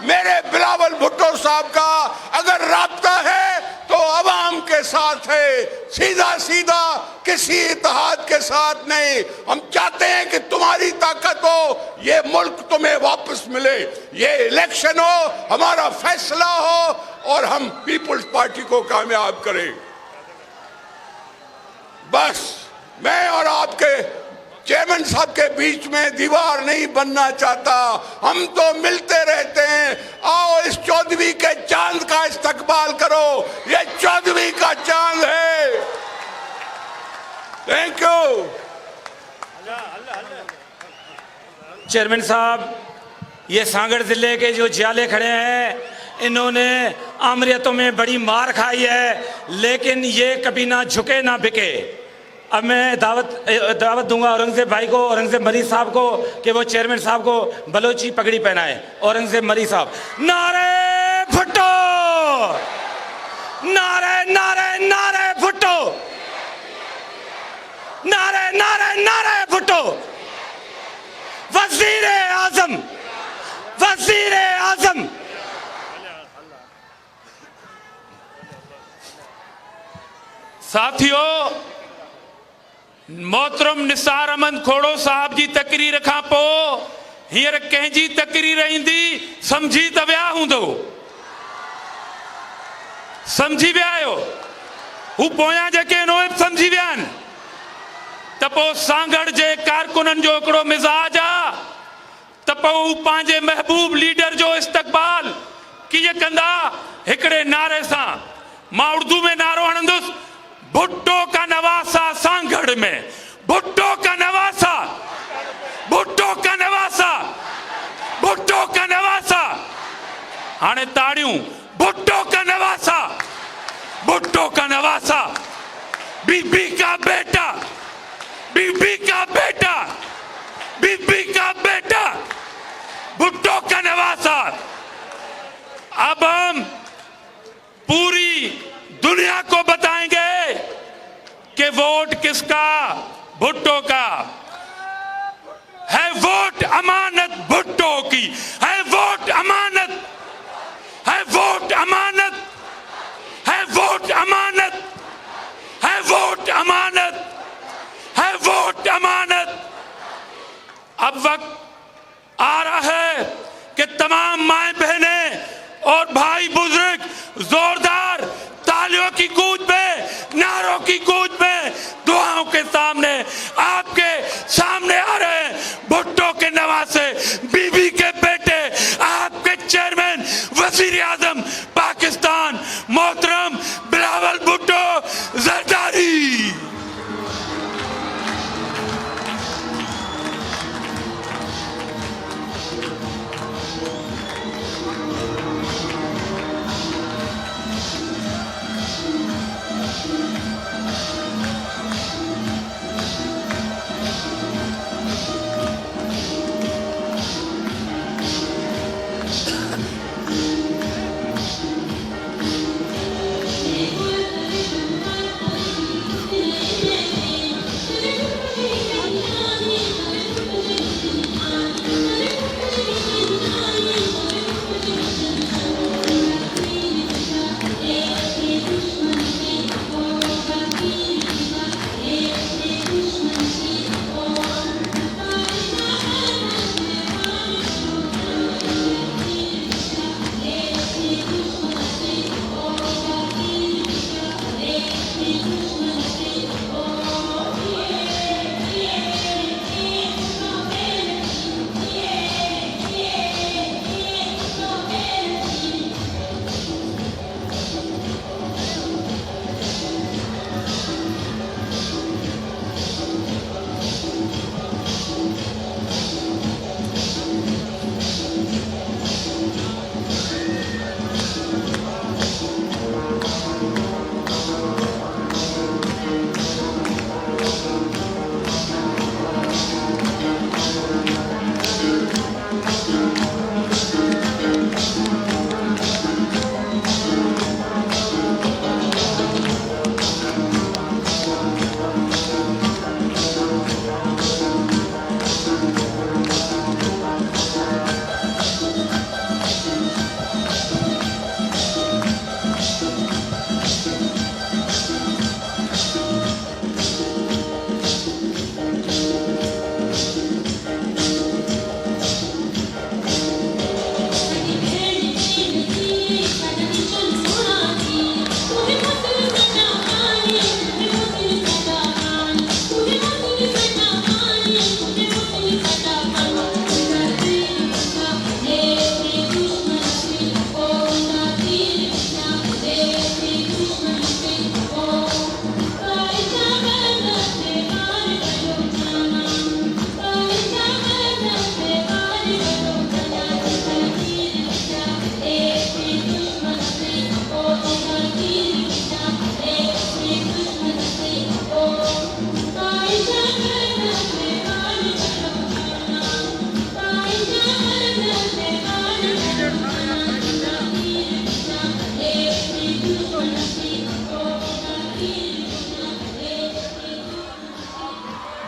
Speaker 7: मेरे बिलावल भुट्टो साहब का अगर राब्ता है तो अवाम के साथ है, सीधा सीधा किसी इत्तेहाद के साथ नहीं। हम चाहते हैं कि तुम्हारी ताकत हो, ये मुल्क तुम्हें वापस मिले, ये इलेक्शन हो, हमारा फैसला हो और हम पीपल्स पार्टी को कामयाब करें। बस मैं और आपके चेयरमैन साहब के बीच में दीवार नहीं बनना चाहता, हम तो मिलते रहते हैं। आओ इस 14वीं के चांद का इस्तकबाल करो, ये 14वीं का चांद है। Thank you.
Speaker 3: चेयरमैन साहब, ये सांगड़ जिले के जो जियाले खड़े हैं, इन्होंने आमरियतों में बड़ी मार खाई है, लेकिन ये कभी ना झुके ना बिके। अब मैं दावत दूंगा औरंगजेब भाई को, औरंगजेब मरी साहब को, कि वो चेयरमैन साहब को बलोची पगड़ी पहनाए। औरंगजेब मरी साहब, नारे भुट्टो, नारे नारे नारे भुट्टो, नारे नारे नारे भुट्टो। वजीर आजम, वजीर आजम।
Speaker 6: साथियों, मोहतरम निसार अहमद खोड़ो साहब जी तकरीर खां पोइ हींअर कंहिंजी तकरीर ईंदी समझी त विया हूंदो, समझी विया आहियो? हू पोयां जेके नोइब समझी विया आहिनि त पोइ सांगड़ जे कारकुननि जो हिकिड़ो मिज़ाज आहे त पोइ हू पंहिंजे महबूब लीडर जो इस्तक़बाल कीअं कंदा? हिकिड़े नारे सां, मां उर्दू में नारो हणंदुसि, भुट्टो का नवासा सांगड़ में, भुट्टो का नवासा, भुट्टो का नवासा, भुट्टो का नवासा। हाणे ताड़ियूं, भुट्टो का नवासा, भुट्टो का नवासा। बीबी का बेटा, बीबी का बेटा, बीबी का बेटा, भुट्टो का नवासा। अब हम पूरी दुनिया को बताएंगे कि वोट किसका? भुट्टो का है। वोट अमानत भुट्टो की है, वोट अमानत है, वोट अमानत है, वोट अमानत है, वोट अमानत है, वोट अमानत। अब वक्त आ रहा है कि तमाम माए बहनें और भाई बुजुर्ग जोरदार तालियों की गूंज में, नारों की गूंज में, दुआओं के सामने आपके सामने आ रहे हैं। भुट्टो के नवासे, बीबी के बेटे, आपके चेयरमैन वजीर आजम पाकिस्तान मोहतरम बिलावल भुट्टो जरदारी।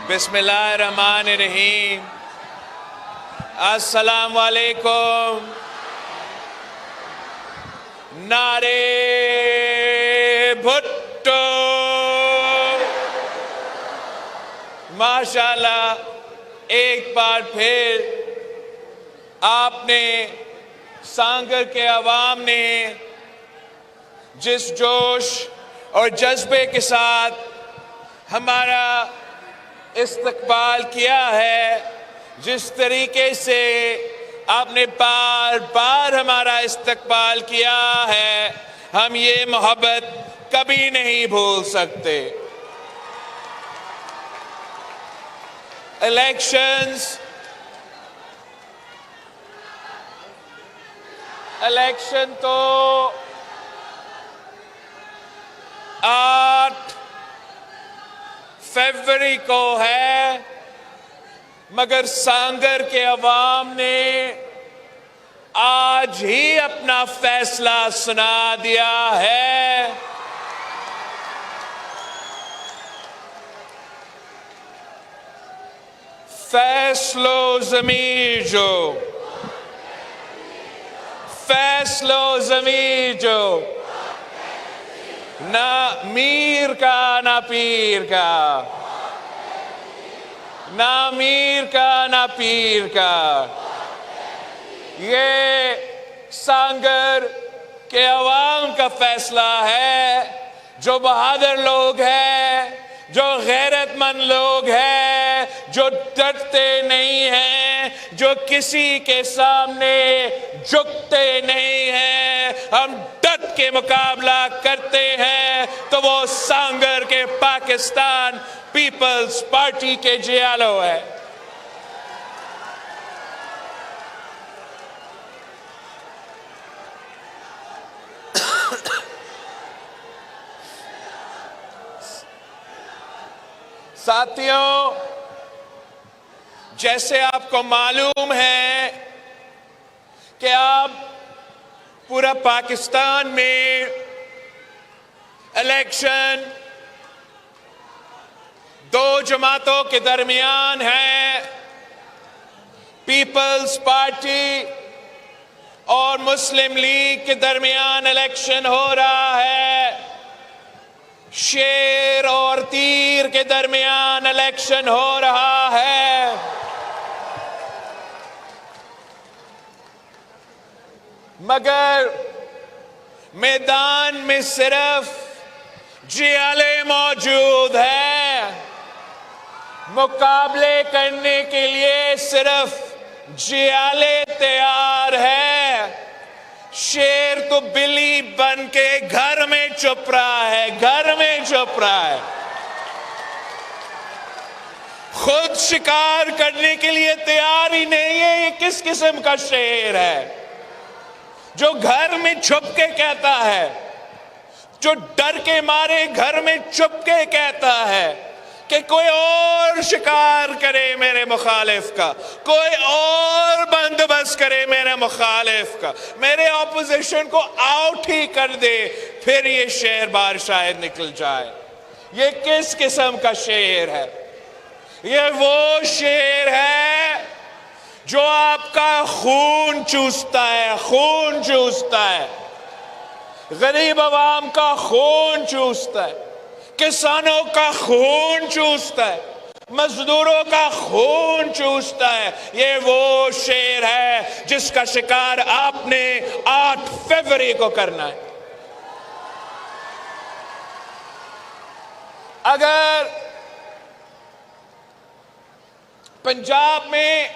Speaker 8: बिस्मिल्लाहिर्रहमानिर्रहीम। अस्सलाम वालेकुम। नारे भुट्टो। माशाल्लाह एक बार फिर आपने सांगर के अवाम ने जिस जोश और जज्बे के साथ हमारा इस्तकबाल किया है, जिस तरीके से आपने बार बार हमारा इस्तकबाल किया है, हम ये मोहब्बत कभी नहीं भूल सकते। इलेक्शन तो 8 फरवरी को है, मगर सांगर के अवाम ने आज ही अपना फैसला सुना दिया है। फैसलो ज़मीर जो, फैसलो ज़मीर जो, ना मीर का ना पीर का, ना मीर का ना पीर का। ये सांगर के अवाम का फैसला है। जो बहादुर लोग हैं, जो गैरतमंद लोग हैं, जो डरते नहीं हैं, जो किसी के सामने झुकते नहीं हैं, हम डट के मुकाबला करते हैं, तो वो सांगर के पाकिस्तान पीपल्स पार्टी के जियालो है। साथियों, जैसे आपको मालूम है कि आप पूरा पाकिस्तान में इलेक्शन 2 जमातों के दरमियान है। पीपल्स पार्टी और मुस्लिम लीग के दरमियान इलेक्शन हो रहा है। शेर और तीर के दरमियान इलेक्शन हो रहा है। मगर मैदान में सिर्फ जियाले मौजूद है। मुकाबले करने के लिए सिर्फ जियाले तैयार है। शेर तो बिल्ली बन के घर में छुप रहा है, घर में छुप रहा है। खुद शिकार करने के लिए तैयार ही नहीं है। ये किस किस्म का शेर है जो घर में छुप के कहता है, जो डर के मारे घर में छुप के कहता है कि कोई और शिकार करे मेरे मुखालिफ का, कोई और बंदोबस्त करे मेरे मुखालिफ का, मेरे ऑपोजिशन को आउट ही कर दे, फिर ये शेर बाहर शायद निकल जाए। ये किस किस्म का शेर है? ये वो शेर है जो आपका खून चूसता है, खून चूसता है, गरीब आवाम का खून चूसता है, किसानों का खून चूसता है, मजदूरों का खून चूसता है। ये वो शेर है जिसका शिकार आपने 8 फरवरी को करना है। अगर पंजाब में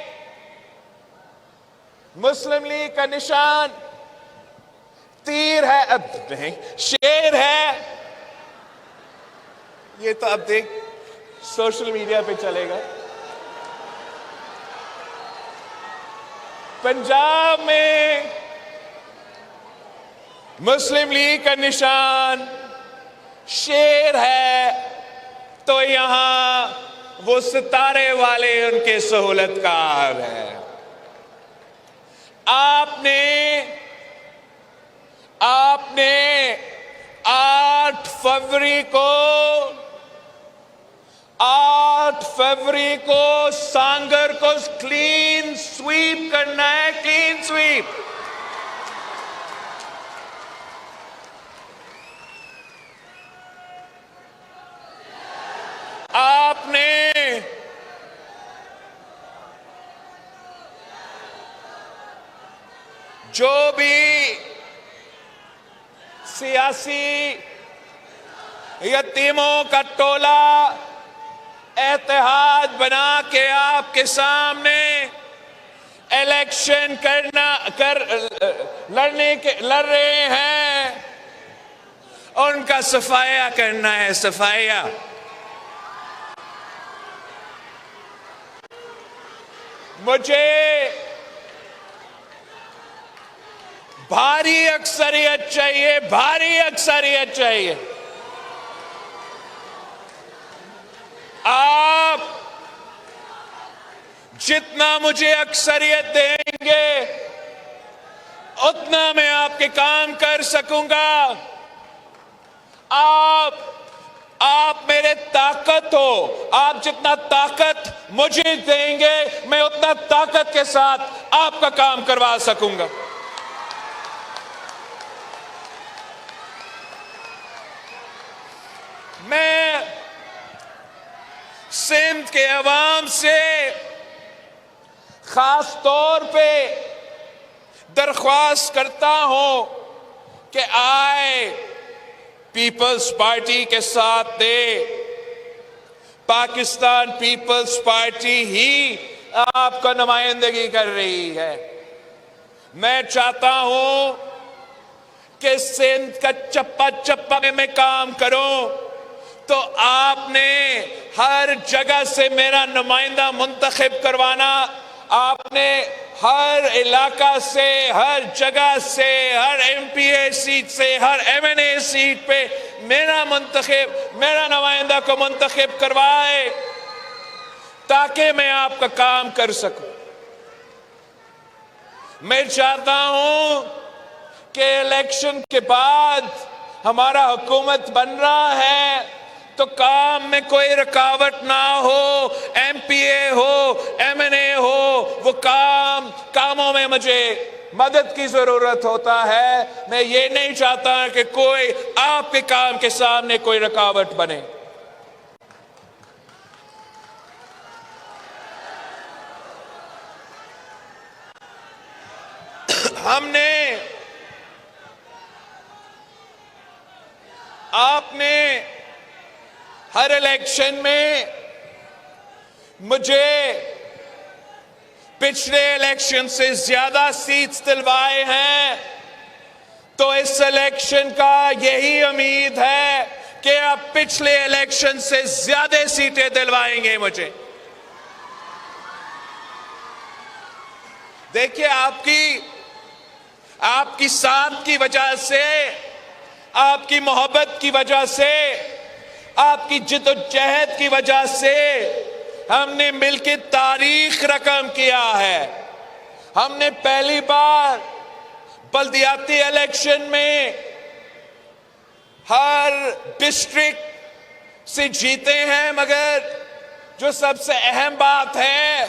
Speaker 8: मुस्लिम लीग का निशान तीर है, अब नहीं शेर है, ये तो अब देख सोशल मीडिया पे चलेगा। पंजाब में मुस्लिम लीग का निशान शेर है, तो यहां वो सितारे वाले उनके सहूलतकार हैं। आपने 8 फरवरी को 8 8 फरवरी को सांगर को क्लीन स्वीप करना है, क्लीन स्वीप। आपने जो भी सियासी यतीमों का टोला एतिहाद बना के आपके सामने इलेक्शन लड़ रहे हैं, उनका सफाया करना है, सफाया। मुझे भारी अक्सरियत चाहिए, भारी अक्सरियत चाहिए। आप जितना मुझे अक्सरियत देंगे उतना मैं आपके काम कर सकूंगा। आप मेरे ताकत हो, आप जितना ताकत मुझे देंगे मैं उतना ताकत के साथ आपका काम करवा सकूंगा। मैं सिंध के अवाम से खास तौर पे दरख्वास्त करता हूं कि आए पीपल्स पार्टी के साथ दे। पाकिस्तान पीपल्स पार्टी ही आपका नुमाइंदगी कर रही है। मैं चाहता हूं कि सिंध का चप्पा चप्पा में मैं काम करूं, तो आपने हर जगह से मेरा नुमाइंदा मुंतखब करवाना। आपने हर इलाका से, हर जगह से, हर एमपीए सीट से, हर एमएनए सीट पे मेरा नुमाइंदा को मुंतखब करवाए ताकि मैं आपका काम कर सकूं। मैं चाहता हूं कि इलेक्शन के बाद हमारा हुकूमत बन रहा है तो काम में कोई रुकावट ना हो, एमपीए हो, एमएनए हो, वो कामों में मुझे मदद की जरूरत होता है। मैं ये नहीं चाहता कि कोई आपके काम के सामने कोई रुकावट बने। आपने हर इलेक्शन में मुझे पिछले इलेक्शन से ज्यादा सीट्स दिलवाए हैं, तो इस इलेक्शन का यही उम्मीद है कि आप पिछले इलेक्शन से ज्यादा सीटें दिलवाएंगे मुझे। देखिए, आपकी साथ की वजह से, आपकी मोहब्बत की वजह से, आपकी जिद्दोजहद की वजह से हमने मिलकर तारीख रकम किया है। हमने पहली बार बल्दियाती इलेक्शन में हर डिस्ट्रिक्ट से जीते हैं, मगर जो सबसे अहम बात है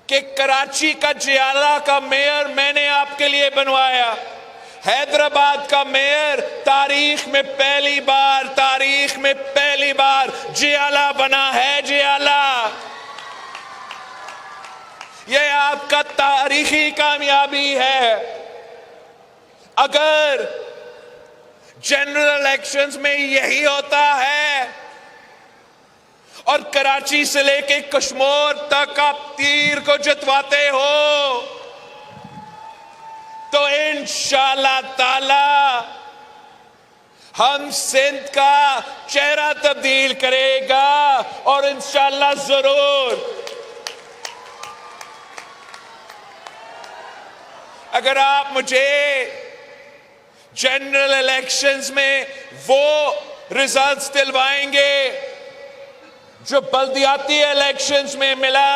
Speaker 8: कि कराची का जियाला का मेयर मैंने आपके लिए बनवाया। हैदराबाद का मेयर तारीख में पहली बार जियाला बना है, जियाला। यह आपका तारीखी कामयाबी है। अगर जनरल इलेक्शंस में यही होता है और कराची से लेके कश्मीर तक आप तीर को जितवाते हो, तो इंशाअल्लाह ताला हम सिंध का चेहरा तब्दील करेगा और इंशाअल्लाह जरूर। अगर आप मुझे जनरल इलेक्शंस में वो रिजल्ट्स दिलवाएंगे जो बल्दियाती इलेक्शंस में मिला,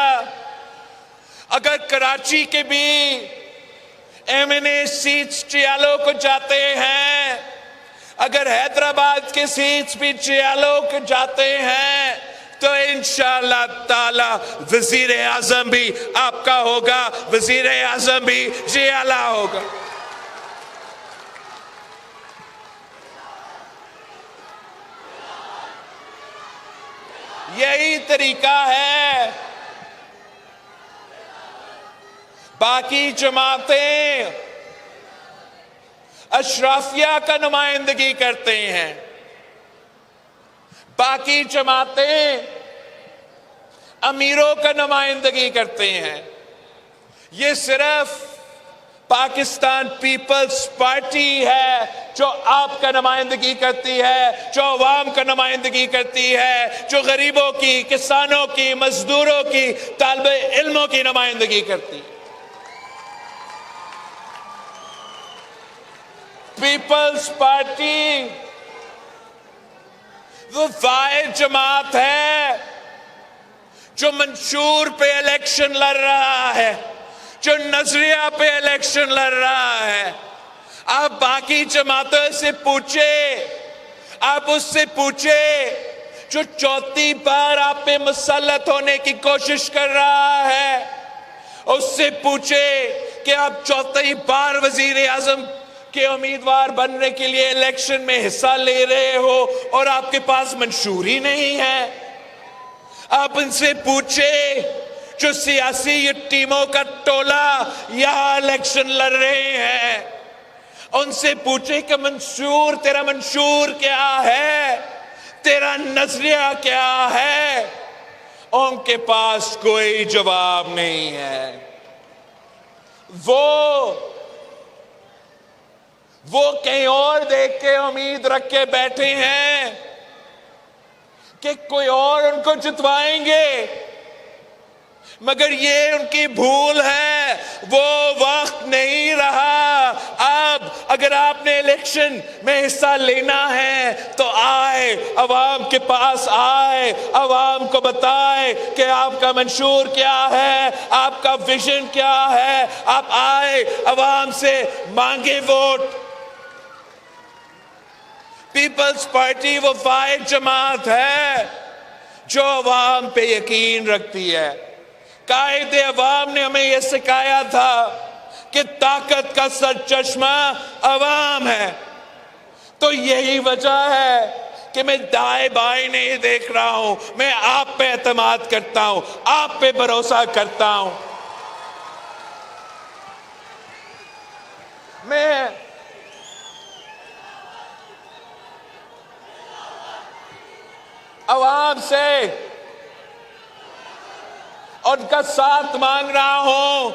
Speaker 8: अगर कराची के भी एमएनए सीट्स जियालो को जाते हैं, अगर हैदराबाद के सीट्स भी जियालो को जाते हैं, तो इंशाअल्लाह ताला वजीर आजम भी आपका होगा, वजीर आजम भी जियाला होगा। यही तरीका है। बाकी जमातें अशराफिया का नुमाइंदगी करते हैं, बाकी जमातें अमीरों का नुमाइंदगी करते हैं। ये सिर्फ पाकिस्तान पीपल्स पार्टी है जो आपका नुमाइंदगी करती है, जो अवाम का नुमाइंदगी करती है, जो गरीबों की, किसानों की, मजदूरों की, तालिबे इल्मों की नुमाइंदगी करती है। पीपल्स पार्टी वो वाहिद जमात है जो मंशूर पे इलेक्शन लड़ रहा है, जो नजरिया पे इलेक्शन लड़ रहा है। आप बाकी जमातों से पूछे, आप उससे पूछे जो चौथी बार आप पे मुसल्लत होने की कोशिश कर रहा है, उससे पूछे कि आप चौथी बार वजीर आजम के उम्मीदवार बनने के लिए इलेक्शन में हिस्सा ले रहे हो और आपके पास मंशूरी नहीं है। आप उनसे पूछे जो सियासी टीमों का टोला यहां इलेक्शन लड़ रहे हैं, उनसे पूछे कि मंशूर, तेरा मंशूर क्या है, तेरा नजरिया क्या है। उनके पास कोई जवाब नहीं है। वो कहीं और देख के उम्मीद रख के बैठे हैं कि कोई और उनको जितवाएंगे, मगर ये उनकी भूल है। वो वक्त नहीं रहा। अब अगर आपने इलेक्शन में हिस्सा लेना है तो आए, अवाम के पास आए, अवाम को बताए कि आपका मंशूर क्या है, आपका विजन क्या है। आप आए, अवाम से मांगे वोट। पीपल्स पार्टी वो वाहिद जमात है जो अवाम पे यकीन रखती है। कायदे अवाम ने हमें यह सिखाया था कि ताकत का सरचश्मा अवाम है। तो यही वजह है कि मैं दाएं बाएं नहीं देख रहा हूं, मैं आप पे एतमाद करता हूं, आप पे भरोसा करता हूं। मैं अवाम से उनका साथ मांग रहा हूं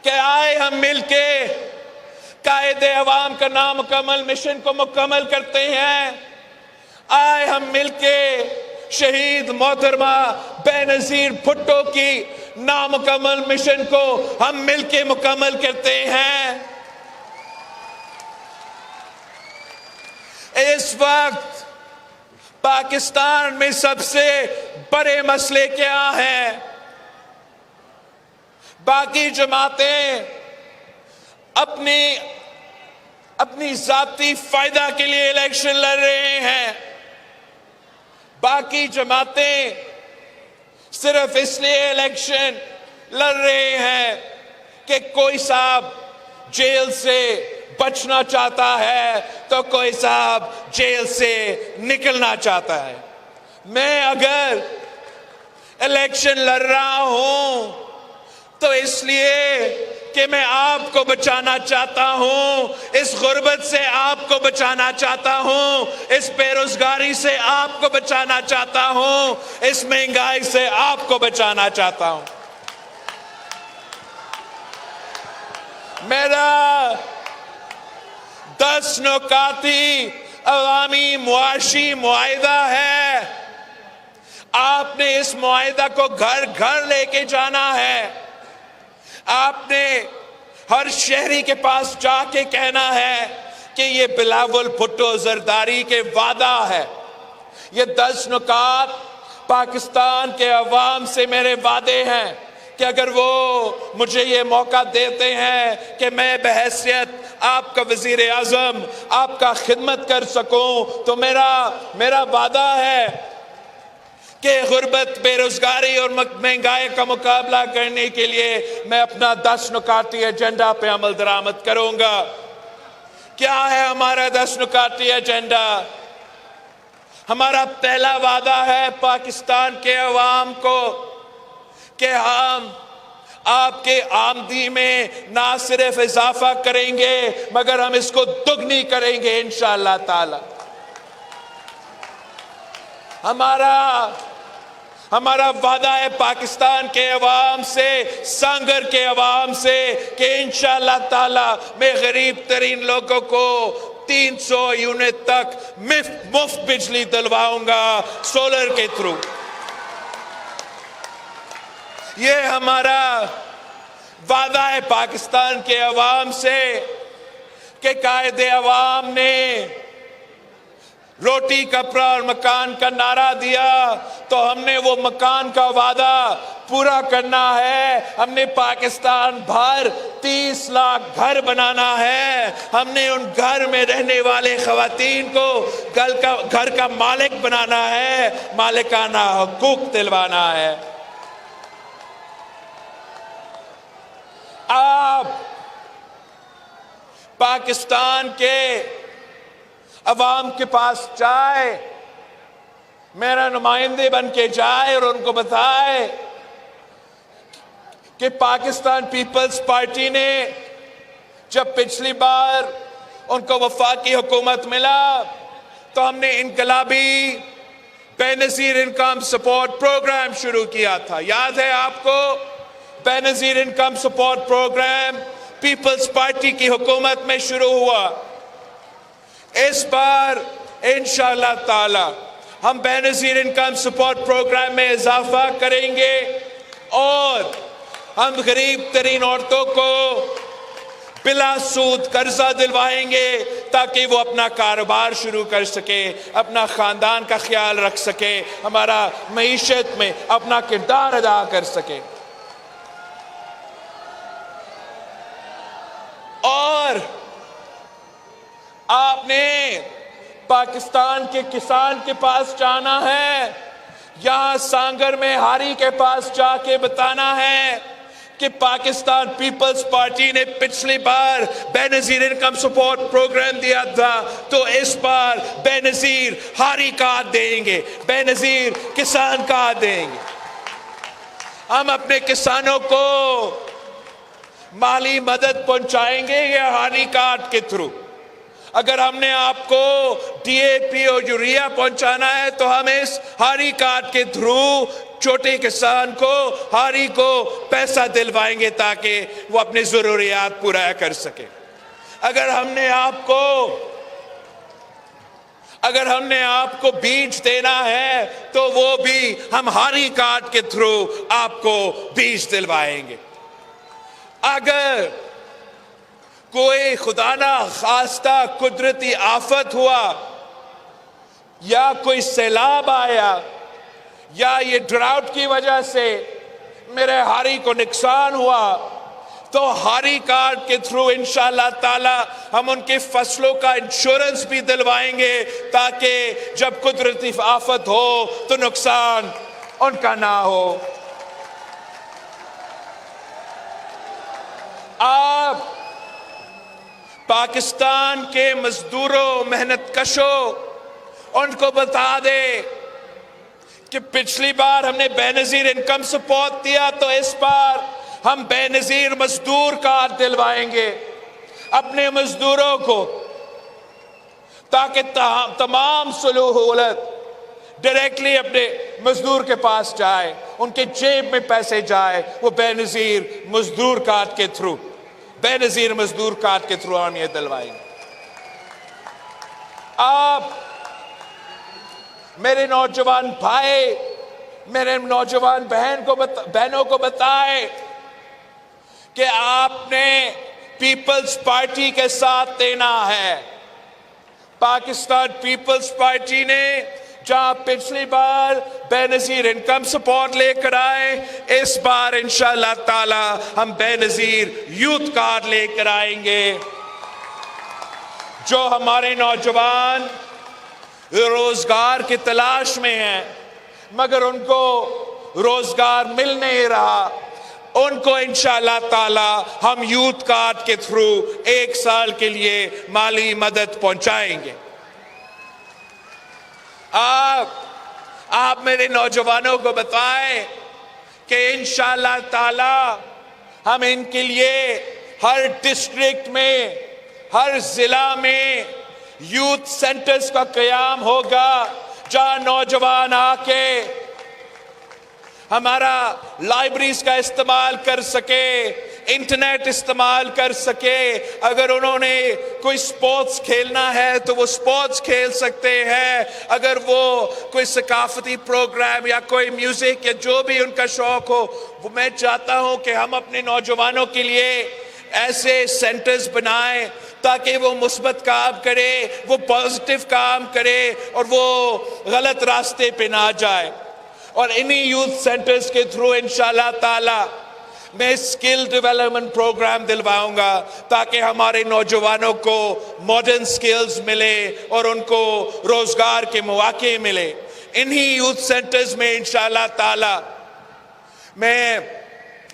Speaker 8: कि आए हम मिलके कायदे अवाम का नामुकम्मल मिशन को मुकम्मल करते हैं। आए हम मिलके शहीद मोहतरमा बेनजीर भुट्टो की नामुकम्मल मिशन को हम मिलके मुकम्मल करते हैं। इस वक्त पाकिस्तान में सबसे बड़े मसले क्या हैं? बाकी जमातें अपनी जाती फायदा के लिए इलेक्शन लड़ रहे हैं। बाकी जमातें सिर्फ इसलिए इलेक्शन लड़ रहे हैं कि कोई साहब जेल से बचना चाहता है तो कोई साहब जेल से निकलना चाहता है। मैं अगर इलेक्शन लड़ रहा हूं तो इसलिए कि मैं आपको बचाना चाहता हूं, इस गुर्बत से आपको बचाना चाहता हूं, इस बेरोजगारी से आपको बचाना चाहता हूं, इस महंगाई से आपको बचाना चाहता हूं। मेरा 10 नुकाती अवामी मुआशी मुआहिदा है। आपने इस मुआहिदा को घर घर लेके जाना है। आपने हर शहरी के पास जाके कहना है कि ये बिलावल भुट्टो जरदारी के वादा है। ये 10 नुकात पाकिस्तान के अवाम से मेरे वादे हैं कि अगर वो मुझे ये मौका देते हैं कि मैं बहैसियत आपका वजीर आजम आपका खिदमत कर सकूं, तो मेरा वादा है कि गुर्बत, बेरोजगारी और महंगाई का मुकाबला करने के लिए मैं अपना 10 नुकाती एजेंडा पे अमल दरामद करूंगा। क्या है हमारा 10 नुकाती एजेंडा? हमारा पहला वादा है पाकिस्तान के अवाम को कि हम आपके आमदनी में ना सिर्फ इजाफा करेंगे मगर हम इसको दुगनी करेंगे इंशाअल्लाह ताला। हमारा वादा है पाकिस्तान के अवाम से, सांगर के अवाम से कि इंशाअल्लाह ताला मैं गरीब तरीन लोगों को 300 यूनिट तक मुफ्त बिजली दिलवाऊंगा सोलर के थ्रू। ये हमारा वादा है पाकिस्तान के अवाम से कि कायदे अवाम ने रोटी, कपड़ा और मकान का नारा दिया तो हमने वो मकान का वादा पूरा करना है। हमने पाकिस्तान भर 30 लाख घर बनाना है। हमने उन घर में रहने वाले खवातीन को घर का मालिक बनाना है, मालिकाना हुकूक दिलवाना है। आप पाकिस्तान के अवाम के पास जाए, मेरा नुमाइंदे बन के जाए और उनको बताए कि पाकिस्तान पीपल्स पार्टी ने जब पिछली बार उनको वफाकी हुकूमत मिला तो हमने इनकलाबी बेनजीर इनकम सपोर्ट प्रोग्राम शुरू किया था। याद है आपको? Benazir income support programme Peoples Party की हुकूमत में शुरू हुआ। इस बार इंशाअल्लाह ताला हम बेनजीर इनकम सपोर्ट प्रोग्राम में इजाफा करेंगे और हम गरीब तरीन औरतों को बिला सूद कर्जा दिलवाएंगे ताकि वो अपना कारोबार शुरू कर सके, अपना खानदान का ख्याल रख सके, हमारा मईशत में अपना किरदार अदा कर सके। और आपने पाकिस्तान के किसान के पास जाना है, यहां सांगर में हारी के पास जाके बताना है कि पाकिस्तान पीपल्स पार्टी ने पिछली बार बेनजीर इनकम सपोर्ट प्रोग्राम दिया था तो इस बार बेनजीर हारी कार्ड देंगे, बेनजीर किसान कार्ड देंगे। हम अपने किसानों को माली मदद पहुंचाएंगे या हारी कार्ड के थ्रू। अगर हमने आपको डीएपी और यूरिया पहुंचाना है तो हम इस हारी कार्ड के थ्रू छोटे किसान को, हारी को पैसा दिलवाएंगे ताकि वो अपनी जरूरियात पूरा कर सके। अगर हमने आपको बीज देना है तो वो भी हम हारी कार्ड के थ्रू आपको बीज दिलवाएंगे। अगर कोई खुदा ना खास्ता कुदरती आफत हुआ या कोई सैलाब आया या ये ड्राउट की वजह से मेरे हारी को नुकसान हुआ तो हारी कार्ड के थ्रू इंशाअल्लाह ताला हम उनके फसलों का इंश्योरेंस भी दिलवाएंगे ताकि जब कुदरती आफत हो तो नुकसान उनका ना हो। आप पाकिस्तान के मजदूरों, मेहनत कशों, उनको बता दे कि पिछली बार हमने बेनजीर इनकम सपोर्ट दिया तो इस बार हम बेनजीर मजदूर कार्ड दिलवाएंगे अपने मजदूरों को ताकि तमाम सहूलत डायरेक्टली अपने मजदूर के पास जाए, उनके जेब में पैसे जाए, वो बेनजीर मजदूर कार्ड के थ्रू, बेनजीर मजदूर कार्ड के थ्रू हम ये दिलवाएंगे। आप मेरे नौजवान भाई, मेरे नौजवान बहनों को बताए कि आपने पीपल्स पार्टी के साथ देना है। पाकिस्तान पीपल्स पार्टी ने जहां पिछली बार बेनजीर इनकम सपोर्ट लेकर आए, इस बार इंशाअल्लाह ताला हम बेनजीर यूथ कार्ड लेकर आएंगे। जो हमारे नौजवान रोजगार की तलाश में हैं, मगर उनको रोजगार मिल नहीं रहा, उनको इंशाअल्लाह ताला हम यूथ कार्ड के थ्रू 1 साल के लिए माली मदद पहुंचाएंगे। आप मेरे नौजवानों को बताएं कि इंशाअल्लाह ताला हम इनके लिए हर डिस्ट्रिक्ट में, हर जिला में यूथ सेंटर्स का क़याम होगा, जहां नौजवान आके हमारा लाइब्रेरीज का इस्तेमाल कर सके, इंटरनेट इस्तेमाल कर सके। अगर उन्होंने कोई स्पोर्ट्स खेलना है तो वो स्पोर्ट्स खेल सकते हैं। अगर वो कोई सकाफती प्रोग्राम या कोई म्यूजिक या जो भी उनका शौक हो, वो मैं चाहता हूं कि हम अपने नौजवानों के लिए ऐसे सेंटर्स बनाएं ताकि वो मुस्बत काम करे, वो पॉजिटिव काम करे और वो गलत रास्ते पे ना जाए। और इन्हीं यूथ सेंटर्स के थ्रू इंशाअल्लाह ताला मैं स्किल डेवलपमेंट प्रोग्राम दिलवाऊंगा ताकि हमारे नौजवानों को मॉडर्न स्किल्स मिले और उनको रोजगार के मौके मिले। इन्हीं यूथ सेंटर्स में इंशाअल्लाह ताला मैं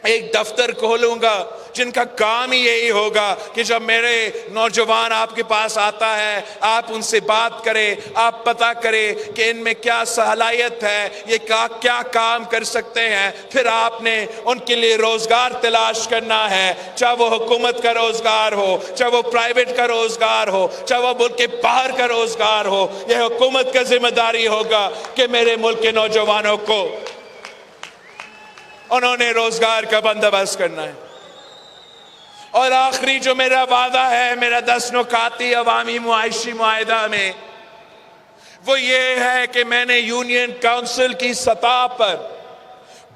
Speaker 8: एक दफ्तर खोलूंगा जिनका काम ही यही होगा कि जब मेरे नौजवान आपके पास आता है, आप उनसे बात करें, आप पता करें कि इनमें क्या सलाहियत है, ये क्या काम कर सकते हैं। फिर आपने उनके लिए रोजगार तलाश करना है, चाहे वो हुकूमत का रोजगार हो, चाहे वो प्राइवेट का रोजगार हो, चाहे वो मुल्क के बाहर का रोजगार हो। यह हुकूमत का जिम्मेदारी होगा कि मेरे मुल्क के नौजवानों को उन्होंने रोजगार का बंदोबस्त करना है। और आखिरी जो मेरा वादा है, मेरा 10 नुकाती अवामी मुआइशी मुआहिदा में, वो ये है कि मैंने यूनियन काउंसिल की सतह पर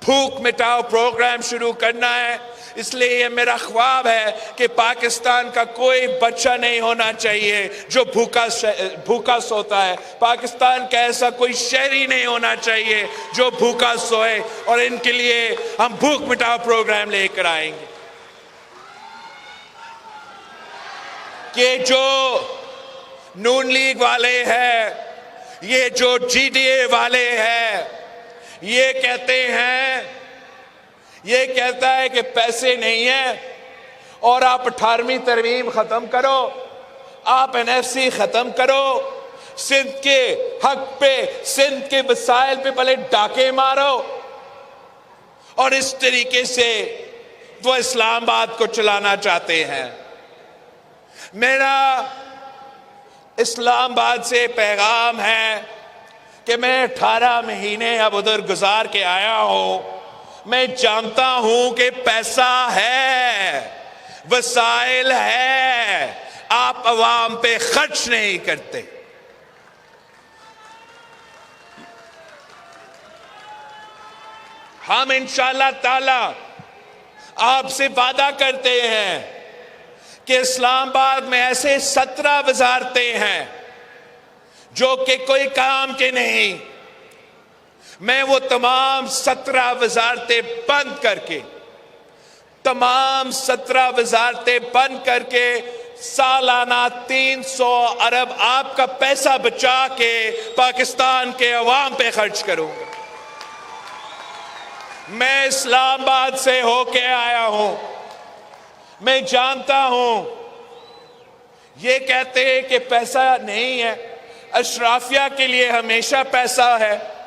Speaker 8: भूख मिटाओ प्रोग्राम शुरू करना है। इसलिए ये मेरा ख्वाब है कि पाकिस्तान का कोई बच्चा नहीं होना चाहिए जो भूखा सोता है। पाकिस्तान का ऐसा कोई शहरी नहीं होना चाहिए जो भूखा सोए। और इनके लिए हम भूख मिटाओ प्रोग्राम लेकर आएंगे कि जो नून लीग वाले हैं, ये जो GDA वाले हैं, ये कहता है कि पैसे नहीं है और आप 18वीं तरमीम खत्म करो, आप NFC खत्म करो, सिंध के हक पे, सिंध के वसाइल पे भले डाके मारो। और इस तरीके से वो इस्लामाबाद को चलाना चाहते हैं। मेरा इस्लामाबाद से पैगाम है कि मैं 18 महीने अब उधर गुजार के आया हूं। मैं जानता हूं कि पैसा है, वसाइल है, आप अवाम पे खर्च नहीं करते। हम इंशाअल्लाह ताला आपसे वादा करते हैं कि इस्लामाबाद में ऐसे 17 वजारतें हैं जो कि कोई काम के नहीं। मैं वो तमाम 17 वजारतें बंद करके सालाना 300 अरब आपका पैसा बचा के पाकिस्तान के अवाम पे खर्च करूंगा। मैं इस्लामाबाद से होके आया हूं, मैं जानता हूं। ये कहते हैं कि पैसा नहीं है, अशराफिया के लिए हमेशा पैसा है।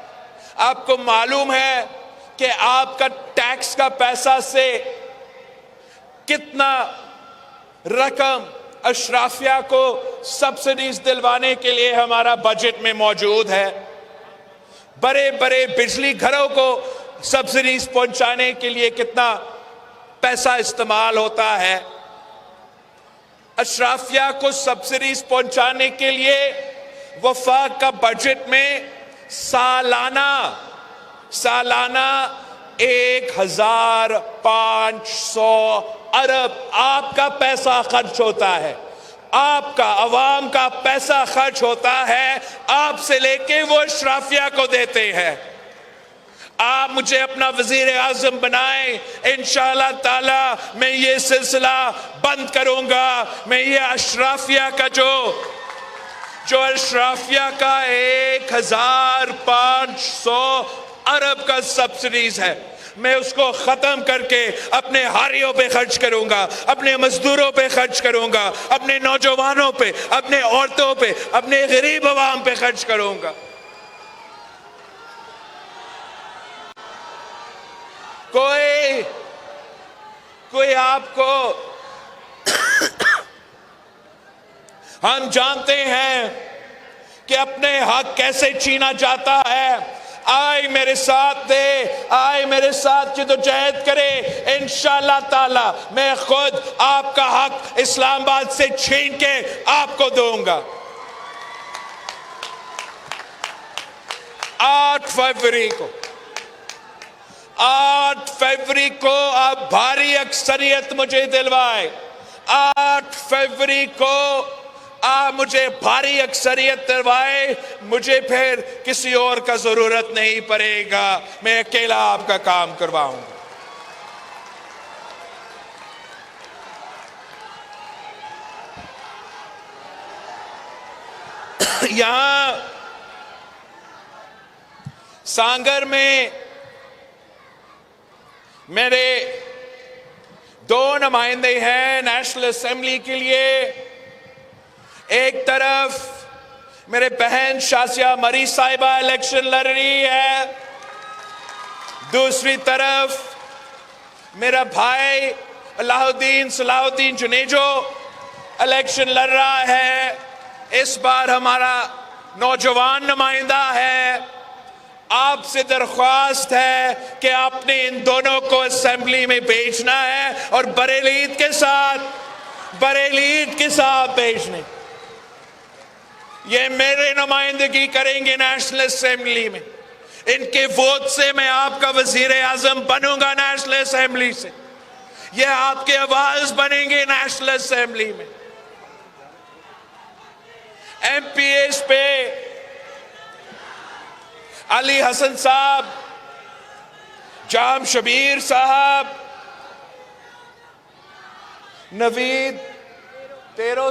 Speaker 8: आपको मालूम है कि आपका टैक्स का पैसा से कितना रकम अशराफिया को सब्सिडीज दिलवाने के लिए हमारा बजट में मौजूद है। बड़े बड़े बिजली घरों को सब्सिडीज पहुंचाने के लिए कितना पैसा इस्तेमाल होता है। अशराफिया को सब्सिडीज पहुंचाने के लिए वफाक का बजट में सालाना 1500 अरब आपका पैसा खर्च होता है। आपका अवाम का पैसा खर्च होता है, आपसे लेके वो अशराफिया को देते हैं। आप मुझे अपना वजीर आजम बनाएं, इंशाअल्लाह ताला मैं ये सिलसिला बंद करूंगा। मैं ये अशराफिया का जो जो अशराफिया का 1500 अरब का सब्सिडीज है, मैं उसको खत्म करके अपने हारियों पे खर्च करूंगा, अपने मजदूरों पे खर्च करूंगा, अपने नौजवानों पे, अपने औरतों पे, अपने गरीब अवाम पे खर्च करूंगा। कोई आपको हम जानते हैं कि अपने हक कैसे छीना जाता है। आए मेरे साथ दे, आए मेरे साथ जिद्दोजहद करे, इंशाअल्लाह ताला मैं खुद आपका हक इस्लामाबाद से छीन के आपको दूंगा। 8 फरवरी को आप भारी अक्सरियत मुझे दिलवाए। 8 फरवरी को आप मुझे भारी अक्सरियत दिलवाए, मुझे फिर किसी और का जरूरत नहीं पड़ेगा, मैं अकेला आपका काम करवाऊंगा। यहां सांगर में मेरे 2 नुमाइंदे हैं नेशनल असेंबली के लिए। एक तरफ मेरे बहन शासिया मरी साहिबा इलेक्शन लड़ रही है, दूसरी तरफ मेरा भाई सलाहुद्दीन जुनेजो इलेक्शन लड़ रहा है। इस बार हमारा नौजवान नुमाइंदा है। आपसे दरख्वास्त है कि आपने इन दोनों को असेंबली में भेजना है और बरेली ईद के साथ भेजने। ये मेरे नुमाइंदगी करेंगे नेशनल असेंबली में। इनके वोट से मैं आपका वजीर आजम बनूंगा नेशनल असेंबली से। ये आपके आवाज बनेंगे नेशनल असेंबली में। एमपीएस पे अली हसन साहब, जाम शबीर साहब, नवीद देरो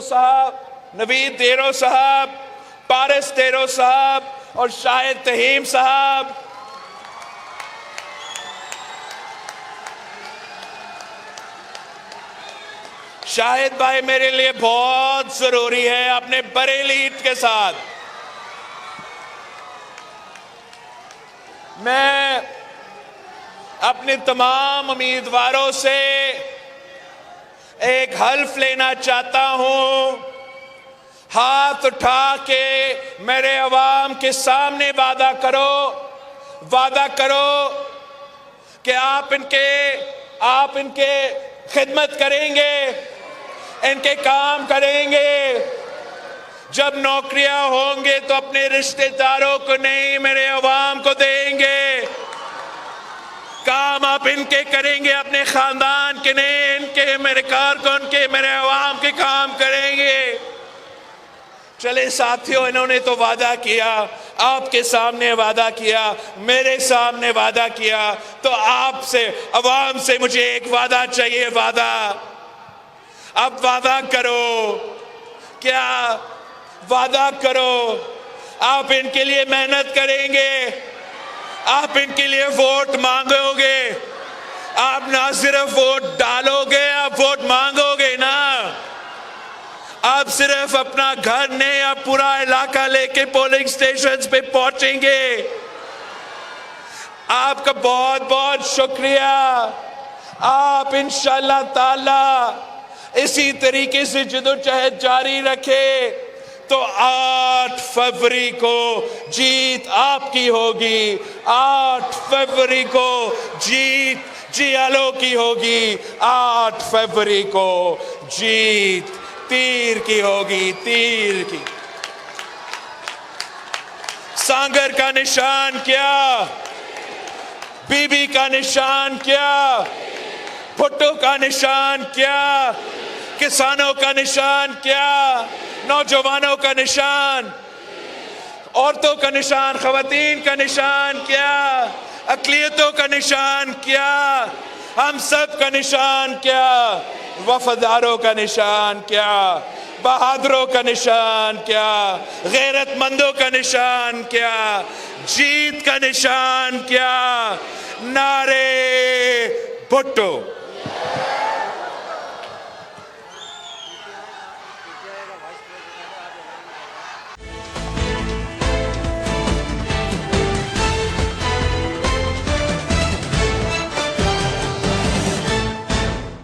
Speaker 8: साहब, पारस देरो साहब और शाहिद तहीम साहब। शाहिद भाई मेरे लिए बहुत जरूरी है अपने बरेली ईद के साथ। मैं अपने तमाम उम्मीदवारों से एक हल्फ लेना चाहता हूं। हाथ उठा के मेरे अवाम के सामने वादा करो कि आप इनके खिदमत करेंगे, इनके काम करेंगे। जब नौकरियां होंगे तो अपने रिश्तेदारों को नहीं, मेरे अवाम को देंगे। काम आप इनके करेंगे, अपने खानदान के नहीं, इनके, मेरे कारकुन के, मेरे अवाम के काम करेंगे। चले साथियों, इन्होंने तो वादा किया, आपके सामने वादा किया, मेरे सामने वादा किया, तो आपसे, अवाम से मुझे एक वादा चाहिए। अब वादा करो, क्या वादा करो आप इनके लिए मेहनत करेंगे, आप इनके लिए वोट मांगोगे। आप ना सिर्फ वोट डालोगे, आप वोट मांगोगे ना। आप सिर्फ अपना घर नहीं, आप पूरा इलाका लेके पोलिंग स्टेशंस पे पहुंचेंगे। आपका बहुत बहुत शुक्रिया। आप इंशाअल्लाह ताला इसी तरीके से जद्दोजहद जारी रखे तो 8 फरवरी को जीत आपकी होगी। 8 फरवरी को जीत जियालो की होगी। 8 फरवरी को जीत तीर की होगी, तीर की। सांगर का निशान क्या, बीबी का निशान क्या, भुट्टो का निशान क्या, किसानों का निशान क्या, नौजवानों का निशान, औरतों का निशान, खवातीन का निशान क्या, अक़लियतों का निशान क्या, हम सब का निशान क्या, वफादारों का निशान क्या। बहादुरों का निशान क्या, गैरतमंदों का निशान क्या, जीत का निशान क्या, नारे भुट्टो।